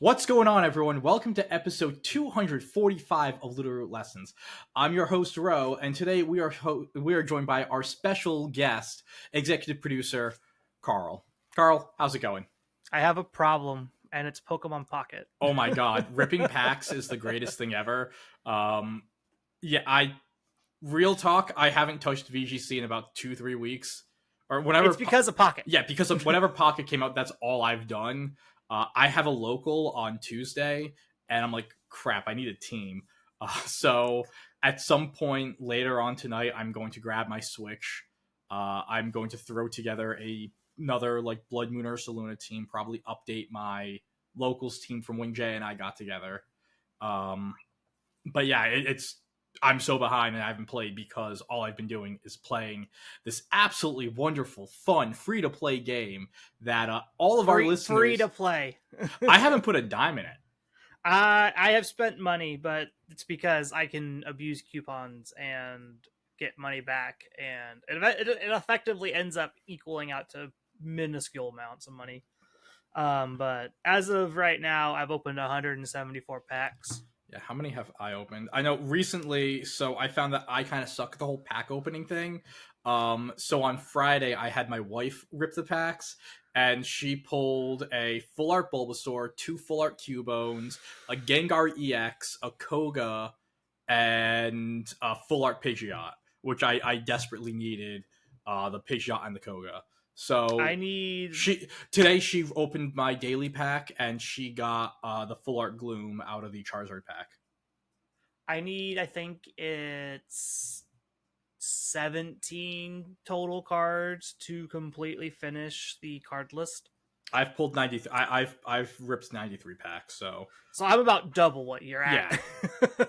What's going on, everyone? Welcome to episode 245 of Littleroot Lessons. I'm your host, Rho, and today we are joined by our special guest, executive producer, Carl. Carl, how's it going? I have a problem, and it's Pokemon Pocket. Oh my god, ripping packs is the greatest thing ever. Yeah, real talk, I haven't touched VGC in about 2-3 weeks. Or whenever It's because of Pocket. Yeah, because of whenever Pocket came out, that's all I've done. I have a local on Tuesday, and I'm like, crap, I need a team. So at some point later on tonight, I'm going to grab my Switch. I'm going to throw together another like Blood Moon Ursaluna team, probably update my locals team from when Jay and I got together. But yeah, it's I'm so behind and I haven't played because all I've been doing is playing this absolutely wonderful, fun, free to play game that all of our listeners free to play. I haven't put a dime in it. I have spent money, but it's because I can abuse coupons and get money back, and it effectively ends up equaling out to minuscule amounts of money. But as of right now, I've opened 174 packs. Yeah, how many have I opened? I know recently, so I found that I kind of suck at the whole pack opening thing. So on Friday, I had my wife rip the packs, and she pulled a full art Bulbasaur, 2 full art Cubones, a Gengar EX, a Koga, and a full art Pidgeot, which I desperately needed, the Pidgeot and the Koga. So I need she opened my daily pack and she got the full art Gloom out of the Charizard pack. I think it's 17 total cards to completely finish the card list. I've pulled 93. I've ripped 93 packs, so I'm about double what you're at. Yeah.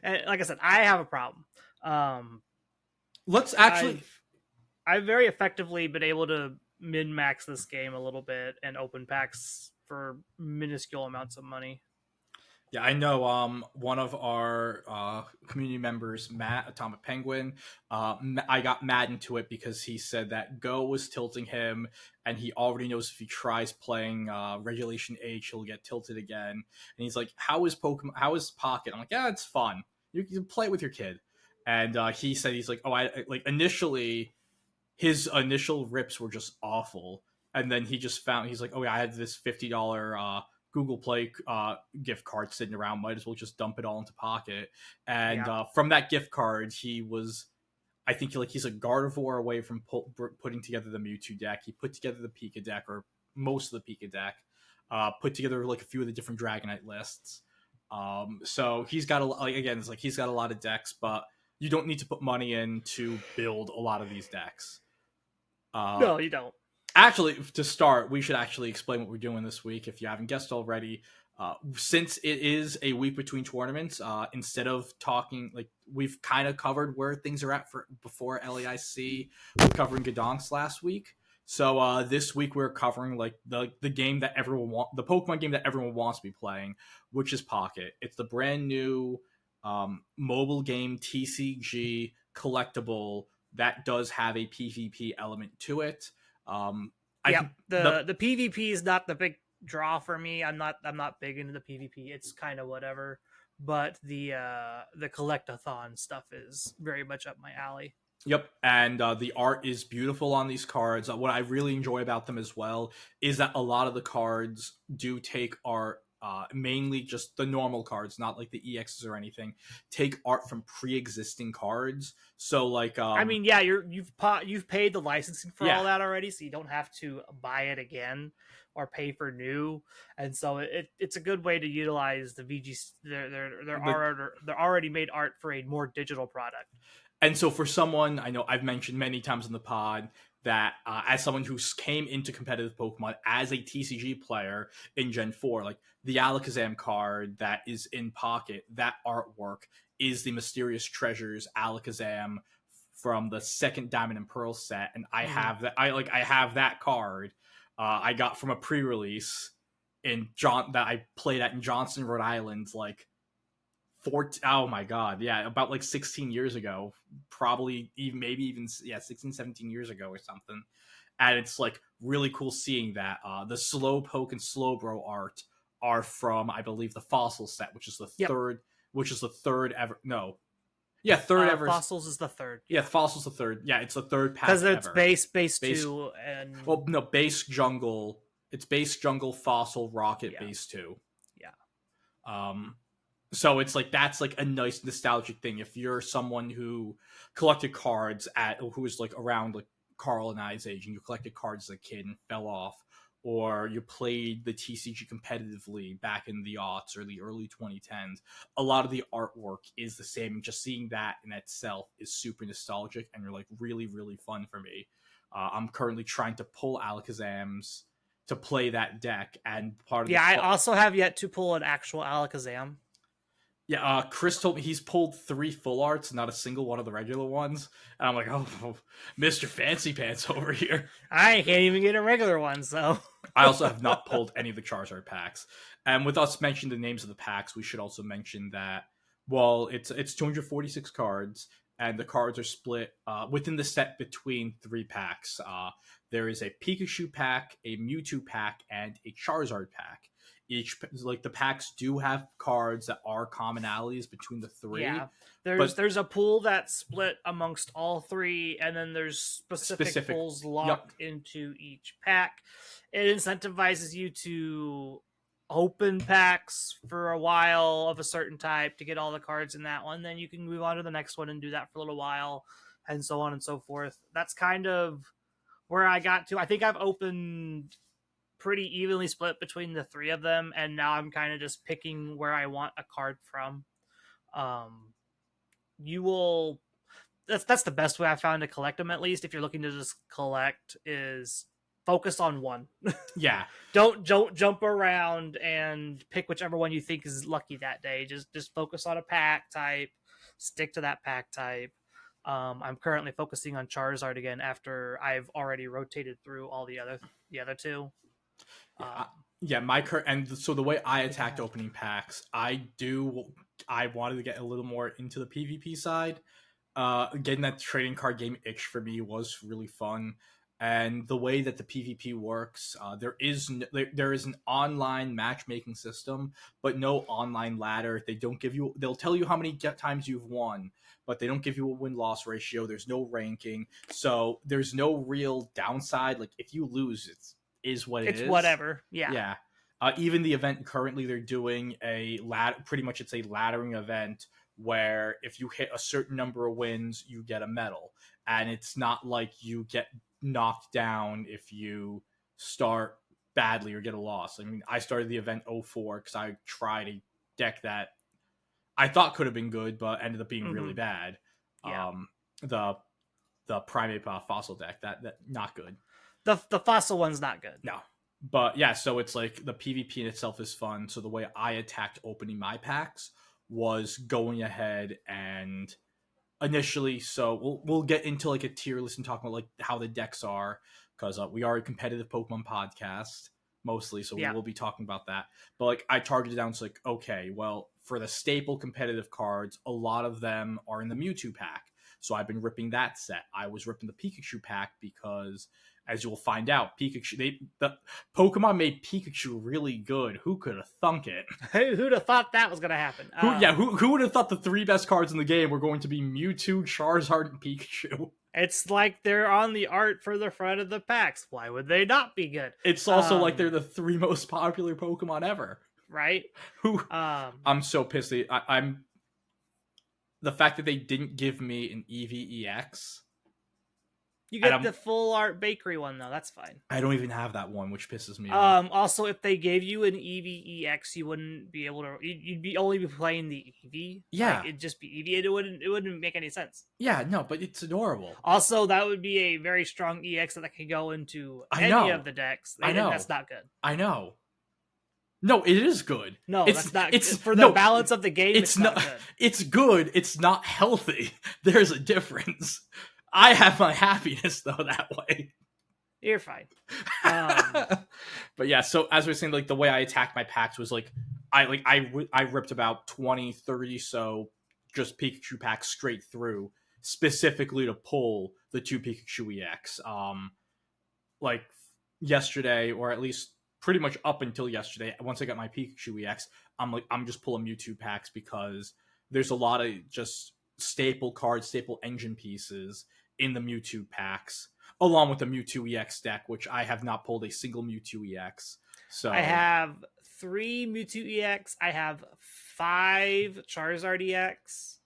And like I said, I have a problem. Let's actually. I've very effectively been able to min-max this game a little bit and open packs for minuscule amounts of money. Yeah, I know. One of our community members, Matt, Atomic Penguin, I got mad into it because he said that Go was tilting him, and he already knows if he tries playing Regulation H, he'll get tilted again. And he's like, "How is Pokemon? How is Pocket?" I'm like, "Yeah, it's fun. You can play it with your kid." And he said he's like, "Oh, I like initially." His initial rips were just awful, and then he's like, oh yeah, I had this $50 Google Play gift card sitting around, might as well just dump it all into Pocket. And from that gift card, I think he's a Gardevoir away from putting together the Mewtwo deck. He put together the Pika deck, or most of the Pika deck, put together like a few of the different Dragonite lists. So he's got he's got a lot of decks, but you don't need to put money in to build a lot of these decks. No, you don't. Actually, to start, we should actually explain what we're doing this week. If you haven't guessed already, since it is a week between tournaments, instead of talking, like, we've kind of covered where things are at for before LAIC. We're covering Gadonks last week. So this week we're covering like the game that the Pokemon game that everyone wants to be playing, which is Pocket. It's the brand new mobile game TCG collectible that does have a PvP element to it. The PvP is not the big draw for me. I'm not big into the PvP. It's kind of whatever. But the collectathon stuff is very much up my alley. Yep, and the art is beautiful on these cards. What I really enjoy about them as well is that a lot of the cards do take art, mainly just the normal cards, not like the EXs or anything, take art from pre-existing cards. So like, I mean, yeah, you've paid the licensing for all that already, so you don't have to buy it again or pay for new, and so it's a good way to utilize the VG their already made art for a more digital product. And so for someone, I know I've mentioned many times in the pod that as someone who came into competitive Pokemon as a TCG player in Gen 4, like the Alakazam card that is in Pocket, that artwork is the Mysterious Treasures Alakazam from the second Diamond and Pearl set. And I have that. I have that card. I got from a pre-release that I played at in Johnston, Rhode Island, like oh my god, yeah, about like 16 years ago, probably even 16, 17 years ago or something. And it's like really cool seeing that the Slowpoke and Slowbro art are from, I believe, the fossil set, which is the Yep. third ever. No, yeah, third ever. Fossils is the third. Yeah, fossils the third. Yeah, it's the third pack because it's ever. base 2 and well, no, base jungle. It's base jungle, fossil, rocket, Yeah. base 2. Yeah. So it's like that's like a nice nostalgic thing. If you're someone who collected cards who was like around like Carl and I's age, and you collected cards as a kid and fell off, or you played the TCG competitively back in the aughts or the early 2010s, a lot of the artwork is the same. And just seeing that in itself is super nostalgic and you're like really, really fun for me. I'm currently trying to pull Alakazams to play that deck, and part of I also have yet to pull an actual Alakazam. Yeah, Chris told me he's pulled 3 full arts, not a single one of the regular ones. And I'm like, oh, Mr. Fancy Pants over here. I can't even get a regular one, so. I also have not pulled any of the Charizard packs. And with us mentioning the names of the packs, we should also mention that, well, it's 246 cards, and the cards are split within the set between 3 packs. There is a Pikachu pack, a Mewtwo pack, and a Charizard pack. Each, like, the packs do have cards that are commonalities between the 3. Yeah, there's a pool that's split amongst all 3, and then there's specific pools locked into each pack. It incentivizes you to open packs for a while of a certain type to get all the cards in that one. Then you can move on to the next one and do that for a little while, and so on and so forth. That's kind of where I got to. I think I've opened pretty evenly split between the 3 of them, and now I'm kind of just picking where I want a card from. You will that's the best way I found to collect them, at least if you're looking to just collect, is focus on one. Yeah. Don't jump around and pick whichever one you think is lucky that day. Just focus on a pack type, stick to that pack type. I'm currently focusing on Charizard again after I've already rotated through all the other 2. And so the way I attacked opening packs, I wanted to get a little more into the PvP side. Getting that trading card game itch for me was really fun. And the way that the PvP works, there is an online matchmaking system, but no online ladder. They'll tell you how many times you've won, but they don't give you a win-loss ratio. There's no ranking. So there's no real downside. Like, if you lose, it's what it is. It's whatever. Yeah. Yeah. Even the event currently, they're doing pretty much it's a laddering event where if you hit a certain number of wins, you get a medal. And it's not like you get knocked down if you start badly or get a loss. I mean, I started the event 04 because I tried a deck that I thought could have been good, but ended up being really bad. Yeah. The primate fossil deck, that not good. The fossil one's not good. No. But yeah, so it's like the PvP in itself is fun. So the way I attacked opening my packs was going ahead and initially, so we'll get into like a tier list and talk about like how the decks are, because we are a competitive Pokemon podcast mostly, so we will be talking about that. But like I targeted down to like, okay, well, for the staple competitive cards, a lot of them are in the Mewtwo pack. So I've been ripping that set. I was ripping the Pikachu pack because, as you will find out, the Pokemon made Pikachu really good. Who could have thunk it? Who'd have thought that was going to happen? Who would have thought the 3 best cards in the game were going to be Mewtwo, Charizard, and Pikachu? It's like they're on the art for the front of the packs. Why would they not be good? It's also like they're the 3 most popular Pokemon ever. Right? I'm so pissed. I'm the fact that they didn't give me an EVEX. You get the full art bakery one though. That's fine. I don't even have that one, which pisses me off. Also, if they gave you an EVEX, you wouldn't be able to. You'd be only playing the EV. Yeah, it'd just be EV. It wouldn't make any sense. Yeah, no, but it's adorable. Also, that would be a very strong EX that could go into any of the decks. I know that's not good. I know. No, it is good. No, that's not. It's for the balance of the game. It's not good. It's good. It's not healthy. There's a difference. I have my happiness though that way. You're fine. But yeah, so as we were saying, like the way I attacked my packs was like I ripped about 20, 30 so just Pikachu packs straight through, specifically to pull the 2 Pikachu EX. Like yesterday, or at least pretty much up until yesterday, once I got my Pikachu EX, I'm just pulling Mewtwo packs because there's a lot of just staple cards, staple engine pieces in the Mewtwo packs, along with the Mewtwo EX deck, which I have not pulled a single Mewtwo EX. I So have 3 Mewtwo EX. I have 5 Charizard EX.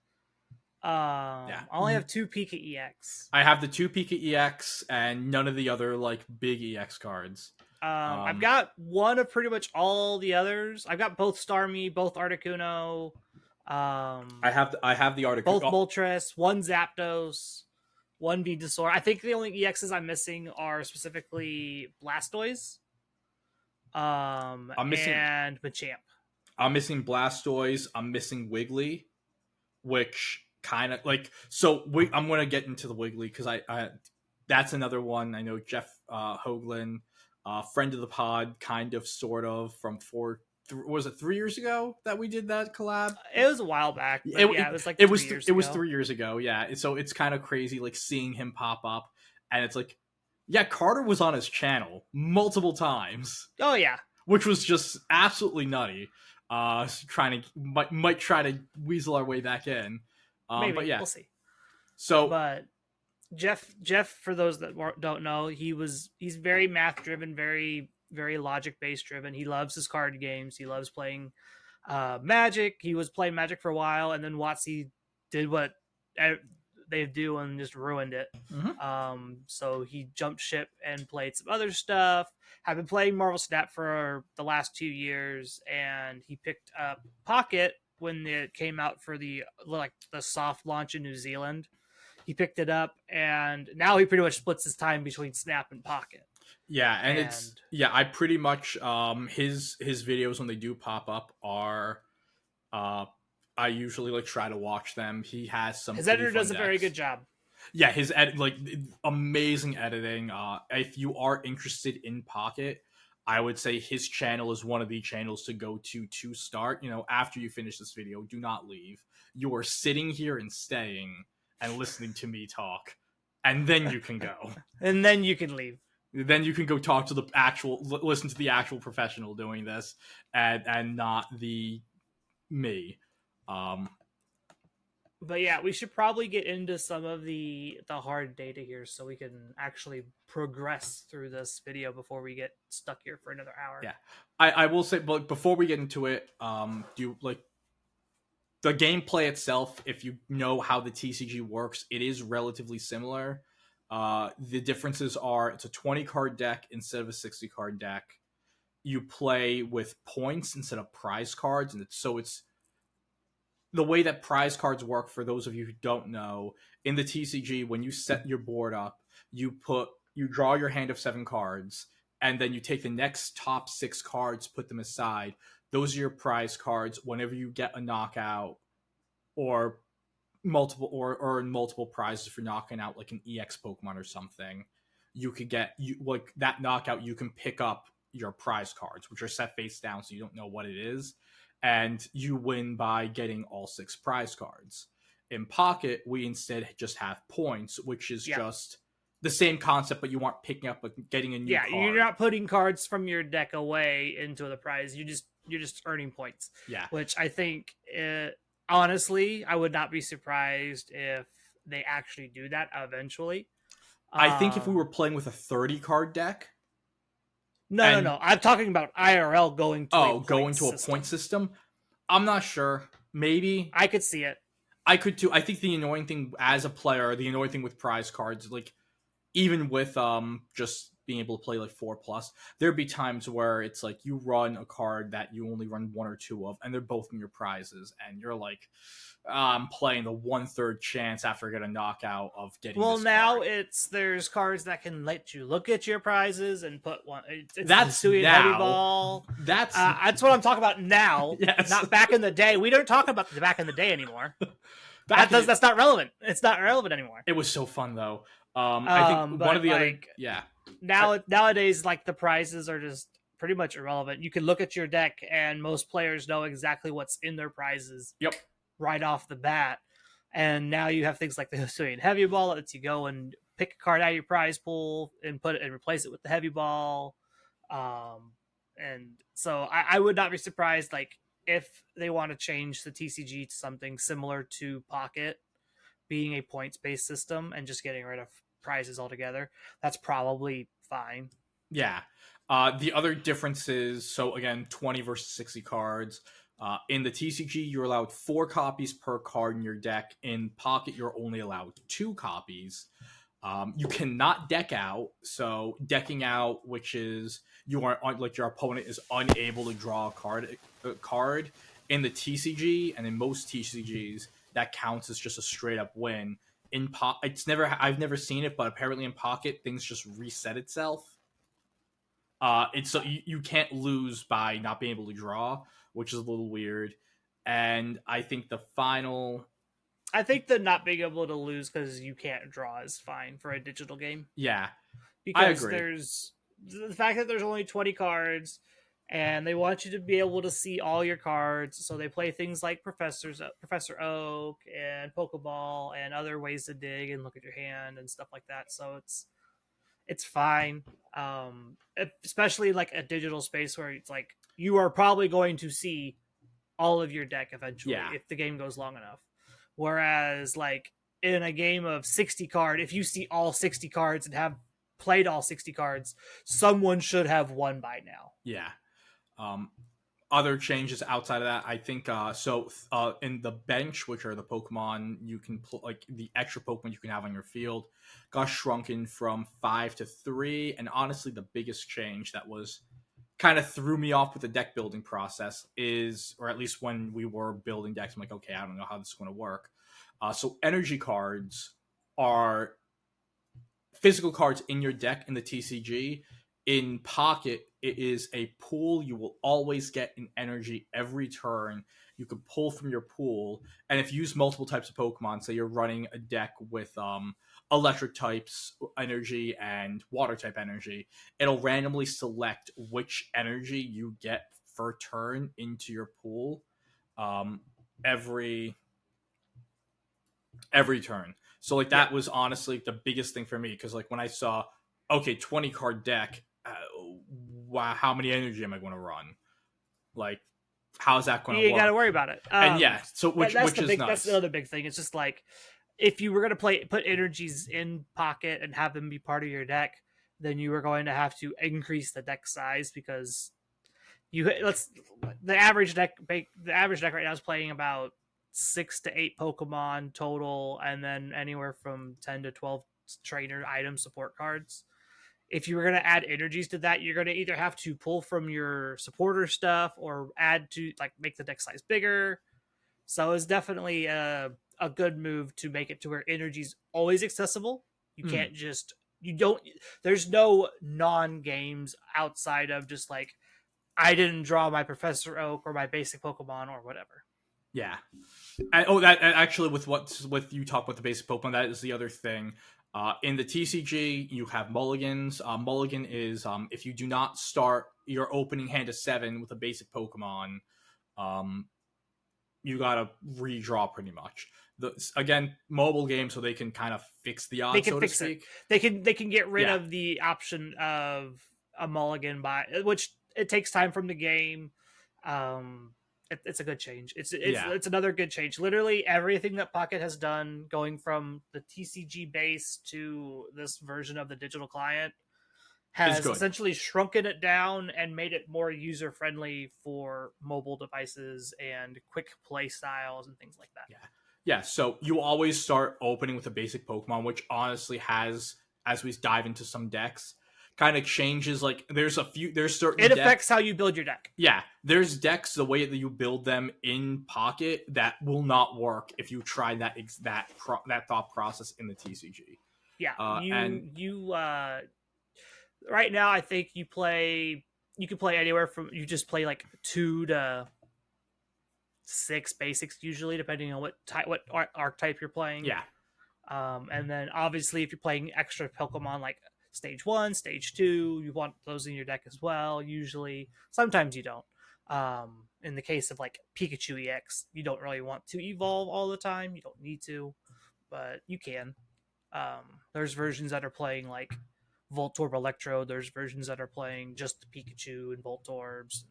yeah, I only have 2 Pika EX. I have the two Pika EX and none of the other like big EX cards. I've got one of pretty much all the others. I've got both Starmie, both Articuno, I have the article. both Moltres, one Zapdos, one Venusaur. I think the only EXs I'm missing are specifically Blastoise, I'm missing. and Machamp. I'm missing Blastoise. I'm missing Wiggly, which kind of like I'm gonna get into the Wiggly because I that's another one. I know Jeff Hoagland, friend of the pod, kind of sort of from was it 3 years ago that we did that collab? It was a while back, but it was like it 3 was years it was ago. 3 years ago. Yeah, so it's kind of crazy like seeing him pop up, and it's like, yeah, Carter was on his channel multiple times, Oh yeah, which was just absolutely nutty. Trying to might try to weasel our way back in. maybe But yeah, we'll see. so But Jeff, for those that don't know, he's very math driven, very logic based driven. He loves his card games. He loves playing Magic. He was playing Magic for a while, and then WotC did what they do and just ruined it. So he jumped ship and played some other stuff. I've been playing Marvel Snap for the last 2 years, and he picked up Pocket when it came out for the soft launch in New Zealand. He picked it up, and now he pretty much splits his time between Snap and Pocket. yeah, and I pretty much his videos when they do pop up are I usually like try to watch them. He has some his editor does a very good job. Yeah, his amazing editing. If you are interested in Pocket, I would say his channel is one of the channels to go to start. You know, after you finish this video, do not leave. You are sitting here and staying and listening to me talk, and then you can go. And then you can leave. Then you can go talk to listen to the actual professional doing this, and not the me. But yeah, we should probably get into some of the hard data here so we can actually progress through this video before we get stuck here for another hour. Yeah, I will say, but before we get into it, do you like the gameplay itself? If you know how the TCG works, it is relatively similar. The differences are it's a 20 card deck instead of a 60 card deck. You play with points instead of prize cards, and it's the way that prize cards work. For those of you who don't know, in the TCG, when you set your board up, you draw your hand of 7 cards, and then you take the next top 6 cards, put them aside. Those are your prize cards. Whenever you get a knockout or multiple prizes for knocking out like an EX Pokemon or something, you could get like that knockout. You can pick up your prize cards, which are set face down, so you don't know what it is. And you win by getting all 6 prize cards. In Pocket, we instead just have points, which is just the same concept, but you aren't picking up, getting a new card. You're not putting cards from your deck away into the prize. You're just earning points. Yeah. Which I think, honestly, I would not be surprised if they actually do that eventually. I think if we were playing with a 30 card deck, No. I'm talking about IRL going to a point system. I'm not sure. Maybe I could see it. I could too. I think the annoying thing as a player, the annoying thing with prize cards, like even with just being able to play like 4+, there'd be times where it's like you run a card that you only run 1 or 2 of, and they're both in your prizes, and you're like, I'm playing the 1/3 chance after I get a knockout of getting. Well, this now card. there's cards that can let you look at your prizes and put one. That's Hisui now. Heavy Ball. That's what I'm talking about now. Yes. Not back in the day. We don't talk about the back in the day anymore. That's not relevant. It's not relevant anymore. It was so fun though. I think one of the nowadays, like the prizes are just pretty much irrelevant. You can look at your deck, and most players know exactly what's in their prizes. Yep. Right off the bat. And now you have things like the Hisuian Heavy Ball that lets you go and pick a card out of your prize pool and replace it with the Heavy Ball. And so I would not be surprised like if they want to change the TCG to something similar to Pocket, being a points based system and just getting rid of prizes altogether. That's probably fine. Yeah. The other differences, so again, 20 versus 60 cards. In the TCG, you're allowed 4 copies per card in your deck. In Pocket, you're only allowed 2 copies. You cannot deck out. So decking out, which is you are like your opponent is unable to draw a card in the TCG, and in most TCGs that counts as just a straight up win. I've never seen it, but apparently in Pocket things just reset itself. It's so you can't lose by not being able to draw, which is a little weird. And I think the final, I think that not being able to lose because you can't draw is fine for a digital game, yeah, I because agree. there's the fact that there's only 20 cards and they want you to be able to see all your cards, so they play things like Professor Oak and Pokeball and other ways to dig and look at your hand and stuff like that. So it's fine. Especially like a digital space where it's like you are probably going to see all of your deck eventually Yeah, if the game goes long enough. Whereas like in a game of 60 card, if you see all 60 cards and have played all 60 cards, someone should have won by now. yeah. Um, Other changes outside of that, I think. In the bench, which are the Pokemon you can like the extra Pokemon you can have on your field, got shrunken from 5 to 3. And honestly, the biggest change that was kind of threw me off with the deck building process is, or at least when we were building decks, I'm like, okay, I don't know how this is going to work. So energy cards are physical cards in your deck in the TCG. In Pocket, it is a pool. You will always get an energy every turn. You can pull from your pool, and if you use multiple types of Pokemon, say you're running a deck with electric types energy and water type energy, it'll randomly select which energy you get for turn into your pool um, every turn. So like Yeah. that was honestly the biggest thing for me, because like when I saw, okay, 20 card deck, wow, how many energy am I going to run? Like, how's that going to You ain't got to work? worry about it. And yeah, so That's which the is big. That's nice. another big thing. It's just like if you were gonna put energies in Pocket and have them be part of your deck, then you were going to have to increase the deck size because you let's the average deck right now is playing about 6 to 8 Pokemon total, and then anywhere from 10 to 12 trainer item support cards. If you were going to add energies to that, you're going to either have to pull from your supporter stuff or add to like make the deck size bigger. So it's definitely a good move to make it to where energy's always accessible. You Mm, can't just you don't there's no non games outside of just like I didn't draw my Professor Oak or my basic Pokemon or whatever. yeah. And, oh, that actually with you talk about the basic Pokemon, that is the other thing. In the TCG, you have mulligans. Mulligan is if you do not start your opening hand of 7 with a basic Pokemon, um, you gotta redraw pretty much. Again, mobile game, so they can kind of fix the They odds, can so to fix it. speak. They can get rid Yeah, of the option of a mulligan by which it takes time from the game. It's a good change. yeah, It's another good change. Literally everything that Pocket has done, going from the TCG base to this version of the digital client, is has good. essentially shrunken it down and made it more user friendly for mobile devices and quick play styles and things like that. Yeah, yeah. So you always start opening with a basic Pokemon, which honestly has, as we dive into some decks, kind of changes. Like there's certain It affects decks. how you build your deck. Yeah, there's decks the way that you build them in Pocket that will not work if you try that thought process in the TCG. Yeah, And you right now I think you can play anywhere from you just play like 2 to 6 basics usually depending on what archetype you're playing. yeah, And then obviously if you're playing extra Pokemon like stage 1, stage 2, you want those in your deck as well usually. Sometimes you don't. In the case of like Pikachu EX, you don't really want to evolve all the time. You don't need to, but you can. There's versions that are playing like Voltorb Electro. There's versions that are playing just the Pikachu and Voltorbs and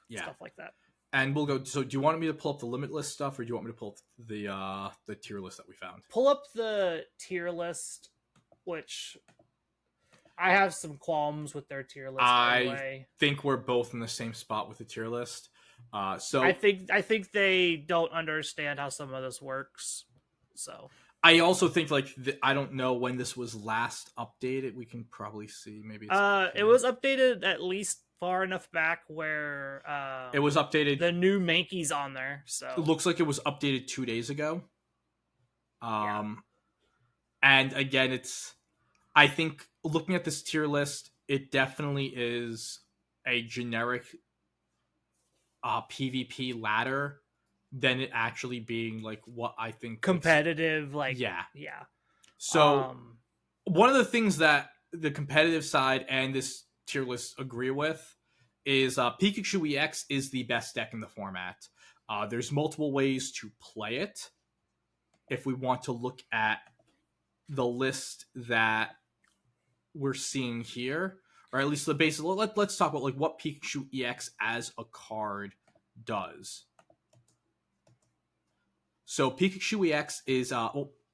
Yeah. stuff like that. And we'll go. So, do you want me to pull up the limitless stuff, or do you want me to pull up the tier list that we found? Pull up the tier list, which I have some qualms with their tier list I anyway. think we're both in the same spot with the tier list. So I think they don't understand how some of this works. So I also think like I don't know when this was last updated. We can probably see maybe it was updated at least far enough back where it was updated. The new Mankey's on there. So It looks like it was updated 2 days ago. Yeah. And again, I think looking at this tier list, it definitely is a generic PvP ladder than it actually being like what I think competitive. Like yeah. yeah. So one of the things that the competitive side and this tier list agree with is Pikachu EX is the best deck in the format. There's multiple ways to play it. If we want to look at the list that we're seeing here, or at least the basic, let's talk about like what Pikachu EX as a card does. So Pikachu EX is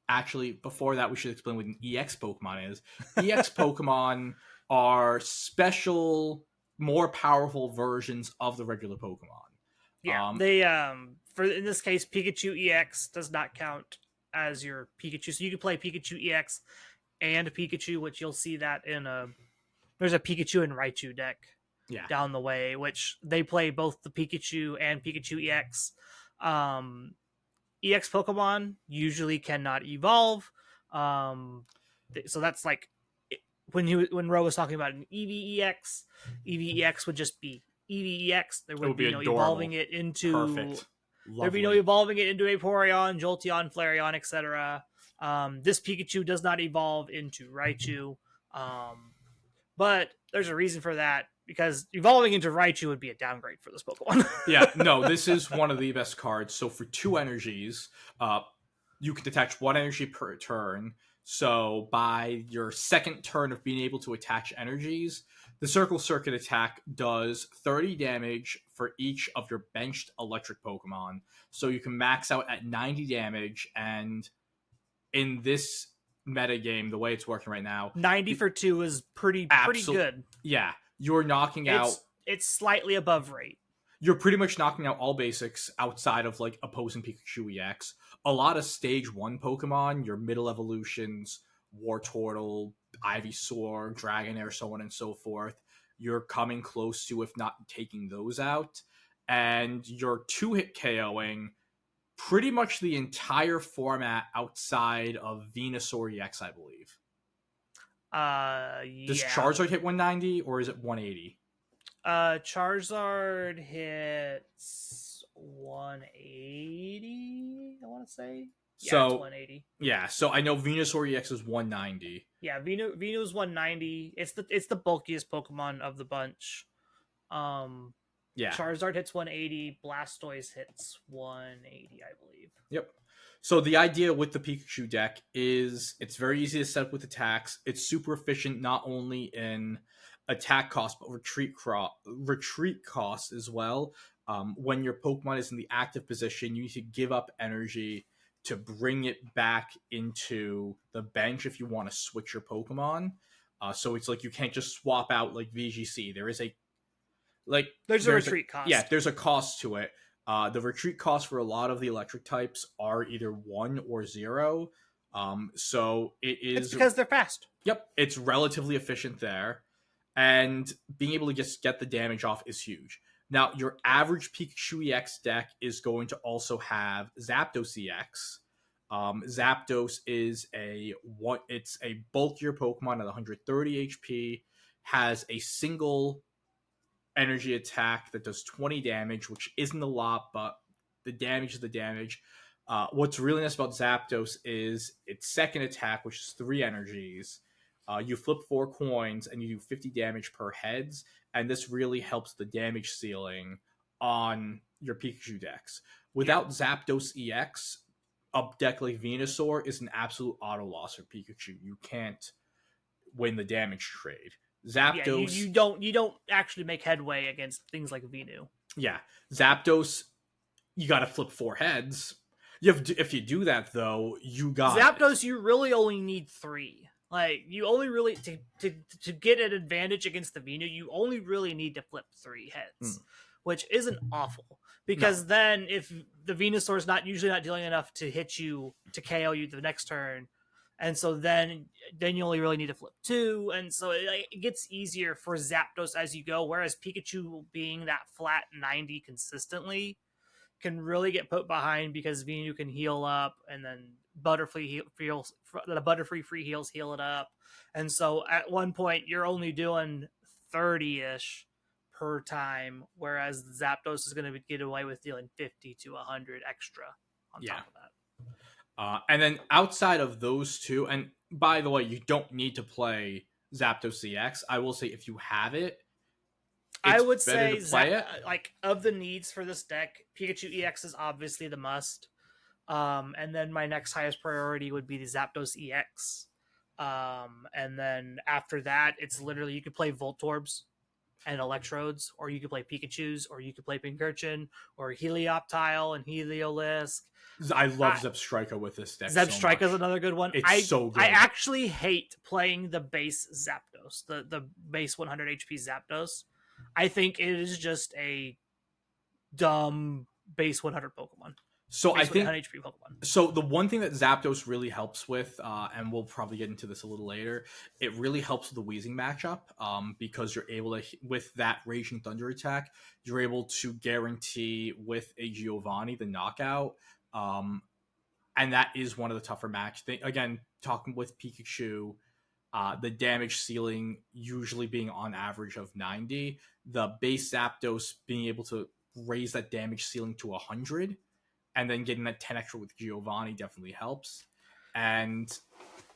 actually, before that, we should explain what an EX Pokemon is. EX Pokemon are special, more powerful versions of the regular Pokemon. Yeah, they for in this case, Pikachu EX does not count as your Pikachu, so you can play Pikachu EX and Pikachu, which you'll see that in there's a Pikachu and Raichu deck down the way, which they play both the Pikachu and Pikachu EX. EX Pokemon usually cannot evolve, so that's like when Rho was talking about an EVEX, EVEX would just be EVEX. There would be no adorable. evolving it into perfect. There'd be no evolving it into Vaporeon, Jolteon, Flareon, etc. This Pikachu does not evolve into Raichu, but there's a reason for that, because evolving into Raichu would be a downgrade for this Pokemon. Yeah, no, this is one of the best cards. So for 2 energies, you can attach 1 energy per turn. So by your second turn of being able to attach energies, the Circle Circuit attack does 30 damage for each of your benched electric Pokemon. So you can max out at 90 damage, and in this metagame, the way it's working right now, 90 for 2 is pretty good. Yeah, you're knocking out... It's slightly above rate. You're pretty much knocking out all basics outside of like opposing Pikachu EX. A lot of stage 1 Pokemon, your middle evolutions, Wartortle, Ivysaur, Dragonair, so on and so forth, you're coming close to, if not taking those out. And you're 2-hit KOing pretty much the entire format outside of Venusaur EX, I believe. Does Charizard hit 190 or is it 180? Charizard hits 180, I want to say. So, it's 180. Yeah, so I know Venusaur EX is 190. Yeah, Venu's 190. It's the bulkiest Pokemon of the bunch. Yeah. Charizard hits 180, Blastoise hits 180, I believe. Yep. So the idea with the Pikachu deck is it's very easy to set up with attacks. It's super efficient not only in attack cost but retreat cost as well. When your Pokemon is in the active position, you need to give up energy to bring it back into the bench if you want to switch your Pokemon. So it's like you can't just swap out like VGC. There's a retreat cost. Yeah, there's a cost to it. The retreat costs for a lot of the electric types are either 1 or 0. So it's because they're fast. Yep, it's relatively efficient there. And being able to just get the damage off is huge. Now, your average Pikachu EX deck is going to also have Zapdos EX. Zapdos is it's a bulkier Pokemon at 130 HP, has a single energy attack that does 20 damage, which isn't a lot, but the damage is the damage. What's really nice about Zapdos is its second attack, which is 3 energies. You flip 4 coins and you do 50 damage per heads, and this really helps the damage ceiling on your Pikachu decks. Without Zapdos EX, a deck like Venusaur is an absolute auto loss for Pikachu. You can't win the damage trade. Yeah, you, Zapdos, you don't actually make headway against things like Venu. yeah, Zapdos, you got to flip 4 heads. If you do that though, you got it. Zapdos, you really only need 3. Like, you only really to get an advantage against the Venu, you only really need to flip 3 heads, which isn't awful. Because No. then, if the Venusaur's not usually not dealing enough to hit you to KO you the next turn, and so then you only really need to flip 2, and so it gets easier for Zapdos as you go. Whereas Pikachu being that flat 90 consistently can really get put behind because Venu can heal up, and then the Butterfree free heals heal it up, and so at one point you're only doing 30-ish per time, whereas Zapdos is going to get away with dealing 50 to 100 extra on top of that. And then outside of those two, and by the way, you don't need to play Zapdos EX. I will say if you have it, I it's would better say to play it. like of the needs for this deck, Pikachu EX is obviously the must. And then my next highest priority would be the Zapdos EX. And then after that, it's literally you could play Voltorbs and Electrodes, or you could play Pikachus, or you could play Pincurchin, or Helioptile and Heliolisk. I love Zebstrika with this deck. Zebstrika is another good one. It's so good. I actually hate playing the base Zapdos, the base 100 HP Zapdos. I think it is just a dumb base 100 Pokemon. So I think HP Pokemon. So the one thing that Zapdos really helps with, and we'll probably get into this a little later, it really helps with the Weezing matchup, because you're able to, with that Raging Thunder attack, you're able to guarantee with a Giovanni the knockout, and that is one of the tougher match. Again, talking with Pikachu, the damage ceiling usually being on average of 90, the base Zapdos being able to raise that damage ceiling to 100, and then getting that 10 extra with Giovanni definitely helps. And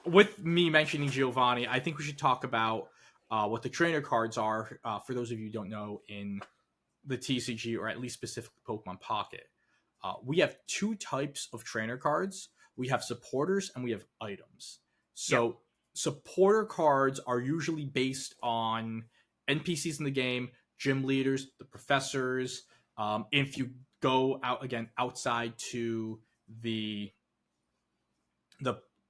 with me mentioning Giovanni, I think we should talk about what the trainer cards are, for those of you who don't know, in the TCG, or at least specifically Pokemon Pocket. We have 2 types of trainer cards. We have supporters and we have items. So supporter cards are usually based on NPCs in the game, gym leaders, the professors. If you go out again outside to the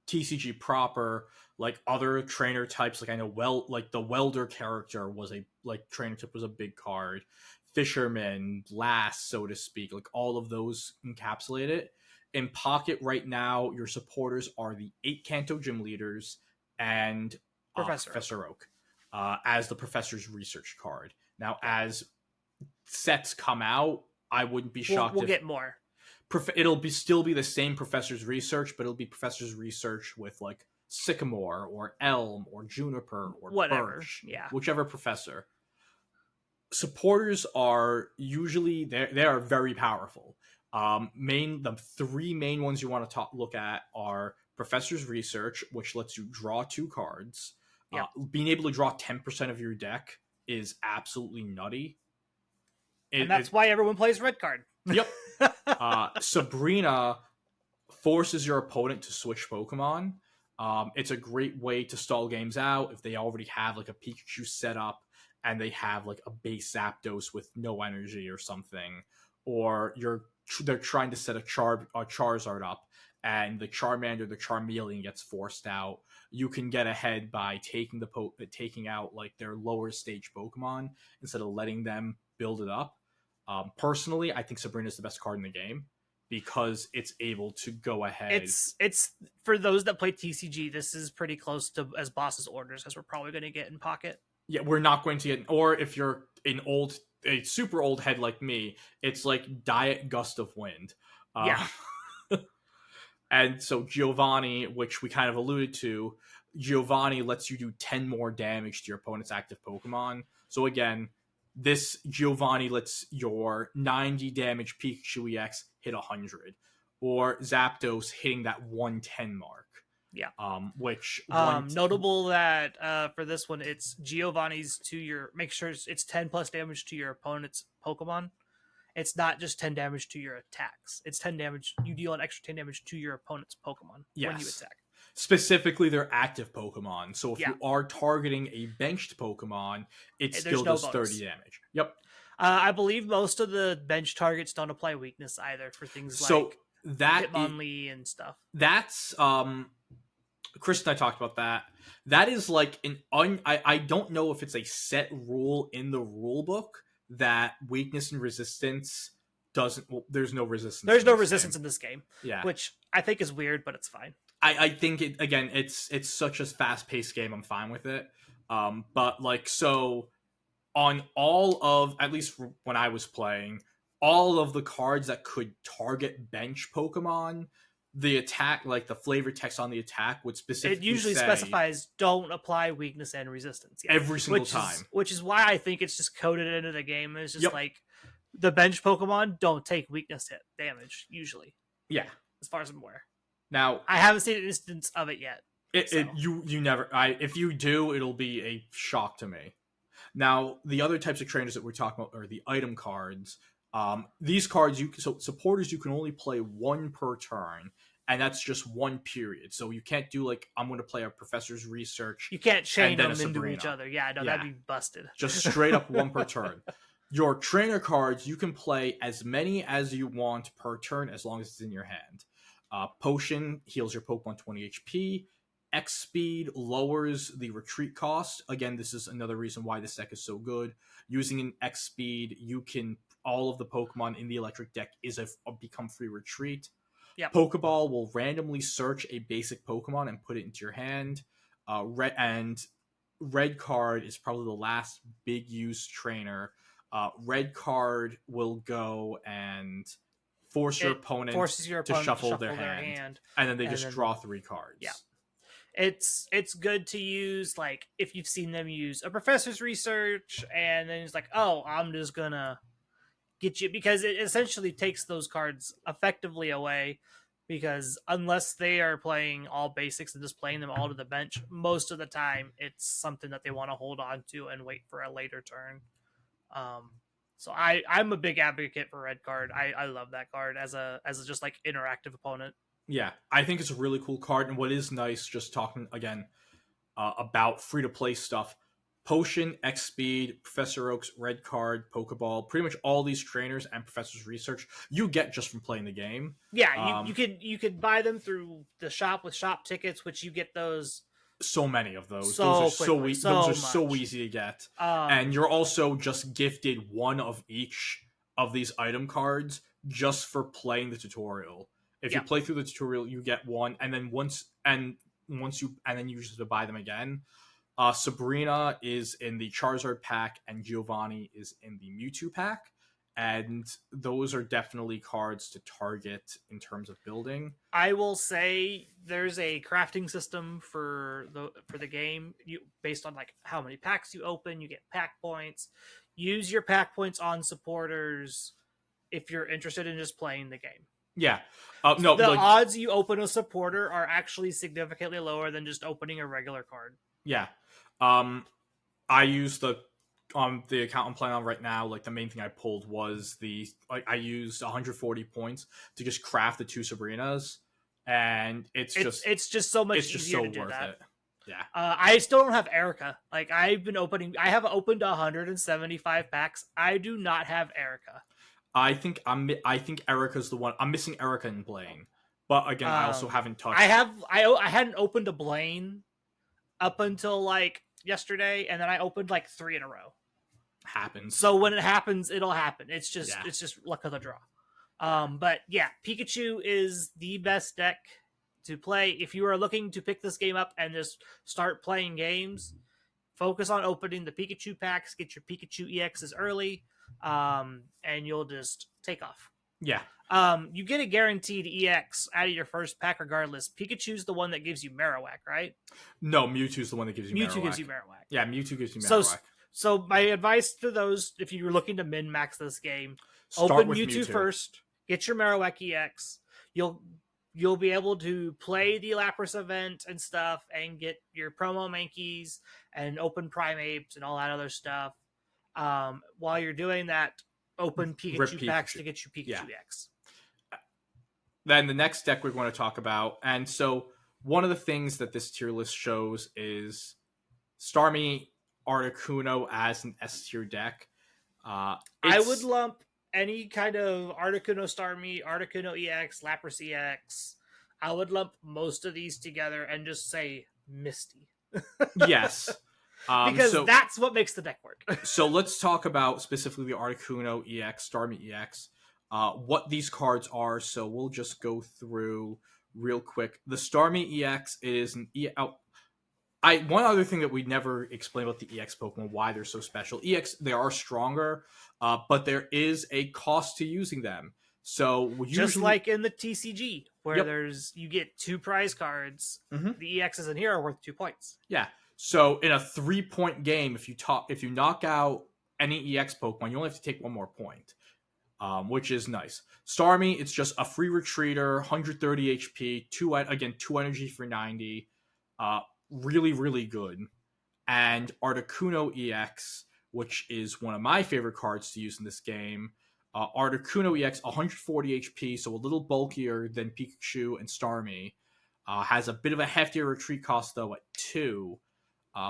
TCG proper, like other trainer types, like I know like the welder character was a trainer type was a big card, fisherman, blast, so to speak, like all of those encapsulate it. In Pocket right now, your supporters are the 8 Kanto gym leaders and Professor Oak, as the professor's research card. Now, as sets come out, I wouldn't be shocked. We'll get more. It'll still be the same professor's research, but it'll be professor's research with like Sycamore or Elm or Juniper or whatever, Birch, whichever professor. Supporters are usually they are very powerful. The 3 main ones you want to look at are professor's research, which lets you draw 2 cards. Being able to draw 10% of your deck is absolutely nutty. And that's why everyone plays red card. Yep. Sabrina forces your opponent to switch Pokemon. It's a great way to stall games out if they already have like a Pikachu set up and they have like a base Zapdos with no energy or something, or they're trying to set a Charizard up and the Charmander, the Charmeleon gets forced out. You can get ahead by taking out like their lower stage Pokemon instead of letting them build it up. Personally, I think Sabrina is the best card in the game because it's able to go ahead. It's for those that play TCG. This is pretty close to as boss's orders as we're probably going to get in Pocket. Yeah, we're not going to get. Or if you're a super old head like me, it's like Diet Gust of Wind. And so Giovanni, which we kind of alluded to, Giovanni lets you do 10 more damage to your opponent's active Pokemon. So again, this Giovanni lets your 90 damage Pikachu EX hit 100, or Zapdos hitting that 110 mark. Yeah. Which notable that for this one, it's Giovanni's to your. Make sure it's 10 plus damage to your opponent's Pokemon. It's not just 10 damage to your attacks. It's 10 damage. You deal an extra 10 damage to your opponent's Pokemon when you attack. Specifically, they're active Pokemon. So if Yeah, you are targeting a benched Pokemon, it there's still no does bonus. 30 damage. Yep. I believe most of the bench targets don't apply weakness either for things So like that is Hitmonlee and stuff. that's Chris and I talked about that. That is like I don't know if it's a set rule in the rule book that weakness and resistance doesn't. Well, there's no resistance. There's in no this resistance game. in this game, Yeah, which I think is weird, but it's fine. I think it again. It's such a fast paced game. I'm fine with it. But like so on all of at least when I was playing, all of the cards that could target bench Pokemon, the attack like the flavor text on the attack would It specifically usually say specifies don't apply weakness and resistance. Yeah, every single time. which is why I think it's just coded into the game. It's just Yep. like the bench Pokemon don't take weakness hit damage usually, Yeah. as far as I'm aware. Now I haven't seen an instance of it yet. you never if you do, it'll be a shock to me. Now the other types of trainers that we're talking about are the item cards. These cards supporters you can only play one per turn, and that's just one period. So you can't do like I'm going to play a professor's research. You can't chain then them into each other. Yeah, no, that'd be busted. Just straight up one per turn. Your trainer cards, you can play as many as you want per turn as long as it's in your hand. Potion heals your Pokemon 20 HP. X Speed lowers the retreat cost. Again, this is another reason why this deck is so good. Using an X Speed, you can all of the Pokemon in the electric deck become free retreat. Yep. Pokeball will randomly search a basic Pokemon and put it into your hand. Red card is probably the last big use trainer. Red card will go and forces your opponent to shuffle their hand, and then they just draw 3 cards. Yeah. It's good to use, like, if you've seen them use a professor's research, and then it's like, oh, I'm just gonna get you, because it essentially takes those cards effectively away, because unless they are playing all basics and just playing them all to the bench, most of the time it's something that they want to hold on to and wait for a later turn. So I'm a big advocate for red card. I love that card as a just like interactive opponent. Yeah, I think it's a really cool card. And what is nice, just talking again about free to play stuff, Potion, X Speed, Professor Oak's red card, Pokeball, pretty much all these trainers and Professor's research you get just from playing the game. Yeah, you could buy them through the shop with shop tickets, which you get those. So many of those. Those are so easy to get. And you're also just gifted one of each of these item cards just for playing the tutorial. If you play through the tutorial, you get one, and then you just have to buy them again. Sabrina is in the Charizard pack, and Giovanni is in the Mewtwo pack, and those are definitely cards to target in terms of building. I will say there's a crafting system for the game. You based on like how many packs you open, you get pack points. Use your pack points on supporters if you're interested in just playing the game. Yeah. No, the odds you open a supporter are actually significantly lower than just opening a regular card. Yeah. I use the account I'm playing on right now, like the main thing I pulled was I used 140 points to just craft the 2 Sabrinas, and it's just so much easier to do worth that. It. Yeah. I still don't have Erica. Like I have opened 175 packs. I do not have Erica. I think Erica's the one. I'm missing Erica in Blaine, but again, I also haven't touched. I hadn't opened a Blaine up until like yesterday, and then I opened like 3 in a row. Happens. So when it happens, it'll happen. It's just luck of the draw. But yeah, Pikachu is the best deck to play if you are looking to pick this game up and just start playing games. Focus on opening the Pikachu packs, get your Pikachu EXs early, and you'll just take off. Yeah. You get a guaranteed EX out of your first pack regardless. Pikachu's the one that gives you Marowak, right? No, Mewtwo's the one that gives you Marowak. Mewtwo gives you Marowak. Yeah, Mewtwo gives you Marowak. So my advice to those, if you're looking to min-max this game, open Mewtwo first, get your Marowak EX. You'll be able to play the Lapras event and stuff and get your promo Mankeys and open Primeapes and all that other stuff. While you're doing that, open Pikachu packs to get your Pikachu EX. Then the next deck we're going to talk about, and so one of the things that this tier list shows is Starmie Articuno as an S tier deck. I would It's lump any kind of Articuno Starmie, Articuno EX, Lapras EX. I would lump most of these together and just say Misty. yes. Because that's what makes the deck work. So let's talk about specifically the Articuno EX, Starmie EX, what these cards are. So we'll just go through real quick. The Starmie EX is an one other thing that we never explained about the EX Pokemon, why they're so special. EX, they are stronger, but there is a cost to using them. So just like in the TCG, where Yep. you get 2 prize cards, the EXs in here are worth 2 points. Yeah. So in a 3-point game, if you knock out any EX Pokemon, you only have to take 1 more point, which is nice. Starmie, it's just a free retreater, 130 HP, 2 energy for 90. Really, really good. And Articuno EX, which is one of my favorite cards to use in this game. Articuno EX, 140 HP, so a little bulkier than Pikachu and Starmie. Has a bit of a heftier retreat cost, though, at 2.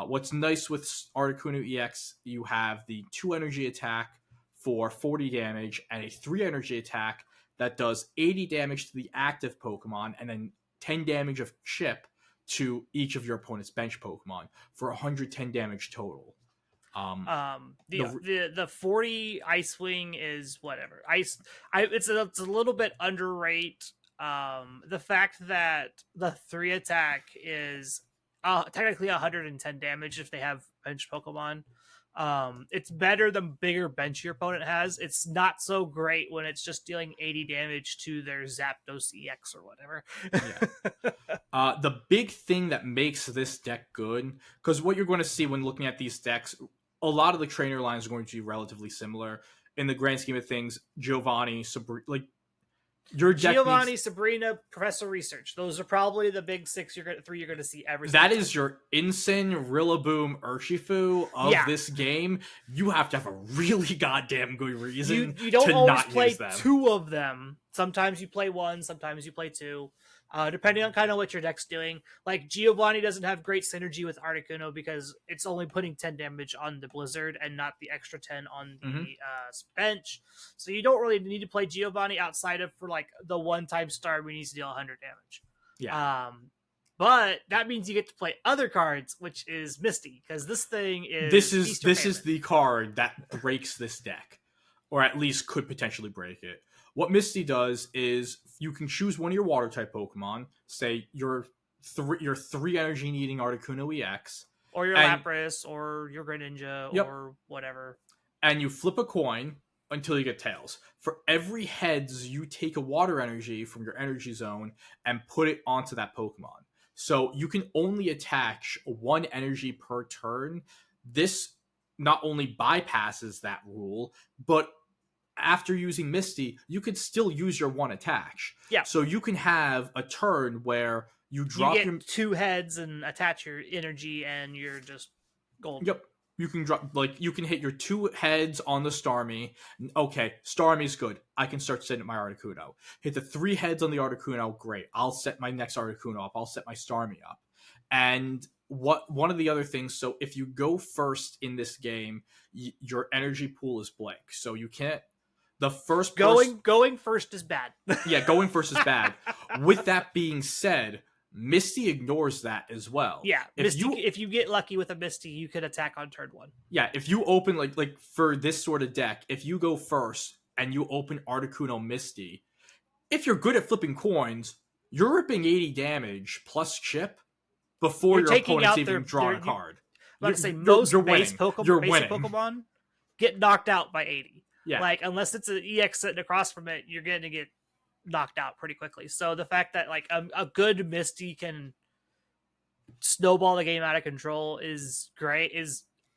What's nice with Articuno EX, you have the 2 energy attack for 40 damage and a 3 energy attack that does 80 damage to the active Pokemon and then 10 damage of chip to each of your opponent's bench Pokemon for 110 damage total. The 40 Ice Wing is whatever. It's a little bit underrated. The fact that the 3 attack is technically 110 damage if they have bench Pokemon. It's better the bigger bench your opponent has. It's not so great when it's just dealing 80 damage to their Zapdos EX or whatever. Yeah. The big thing that makes this deck good, because what you're going to see when looking at these decks, a lot of the trainer lines are going to be relatively similar in the grand scheme of things. Giovanni, your deck Giovanni, Sabrina, Professor Research. Those are probably the big 3 you're going to see every That is your Incin, Rillaboom, Urshifu of this game. You have to have a really goddamn good reason you don't to always not play use them. 2 of them. Sometimes you play 1, sometimes you play 2. Depending on kind of what your deck's doing. Like, Giovanni doesn't have great synergy with Articuno because it's only putting 10 damage on the Blizzard and not the extra 10 on the bench. So you don't really need to play Giovanni outside of for like the one-time star we need to deal 100 damage. Yeah. But that means you get to play other cards, which is Misty, because this thing is this is the card that breaks this deck, or at least could potentially break it. What Misty does is you can choose one of your water type Pokemon, say your 3 energy needing Articuno EX, or your Lapras, or your Greninja, or whatever, and you flip a coin until you get tails. For every heads, you take a water energy from your energy zone and put it onto that Pokemon. So you can only attach 1 energy per turn. This not only bypasses that rule, but after using Misty, you could still use your 1 attach. Yeah. So you can have a turn where you get 2 heads and attach your energy, and you're just golden. Yep. You can you can hit your 2 heads on the Starmie. Okay, Starmie's good. I can start setting up my Articuno. Hit the 3 heads on the Articuno. Great. I'll set my next Articuno up. I'll set my Starmie up. And one of the other things, so if you go first in this game, your energy pool is blank. So you can't. The first going first is bad. Yeah, going first is bad. With that being said, Misty ignores that as well. Yeah, if you get lucky with a Misty, you could attack on turn 1. Yeah, if you open like for this sort of deck, if you go first and you open Articuno Misty, if you're good at flipping coins, you're ripping 80 damage plus chip before your opponent's even drawn a card. Most base Pokemon get knocked out by 80. Yeah. Like, unless it's an EX sitting across from it, you're going to get knocked out pretty quickly. So the fact that like a good Misty can snowball the game out of control is great.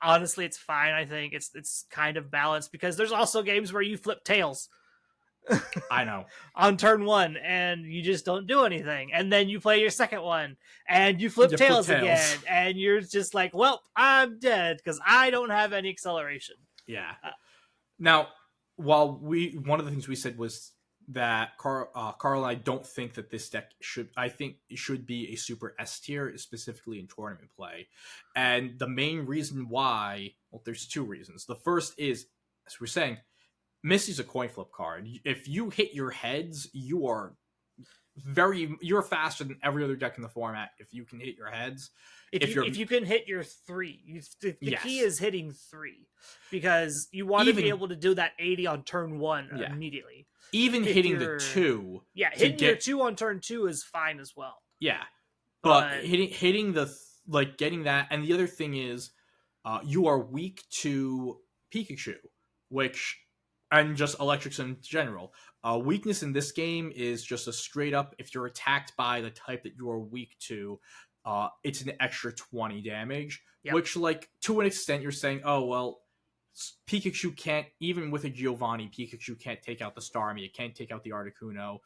Honestly, it's fine. I think it's kind of balanced, because there's also games where you flip tails. I know. On turn 1, and you just don't do anything, and then you play your second one and you flip tails again, and you're just like, well, I'm dead because I don't have any acceleration. Yeah. Now, while one of the things we said was that Carl and I don't think that this deck should. I think it should be a super S tier, specifically in tournament play. And the main reason why, well, there's two reasons. The first is, as we're saying, Misty's a coin flip card. If you hit your heads, you're faster than every other deck in the format. If you can hit your heads, if you can hit your three, the yes. key is hitting three, because you want to be able to do that 80 on turn one immediately. Even if hitting the two, hitting your two on turn two is fine as well. Yeah, but hitting the getting that, and the other thing is, you are weak to Pikachu, and just electrics in general. Weakness in this game is just a straight up, if you're attacked by the type that you are weak to, it's an extra 20 damage, which, like, to an extent, you're saying, oh, well, Pikachu can't, even with a Giovanni, Pikachu can't take out the Starmie, it can't take out the Articuno,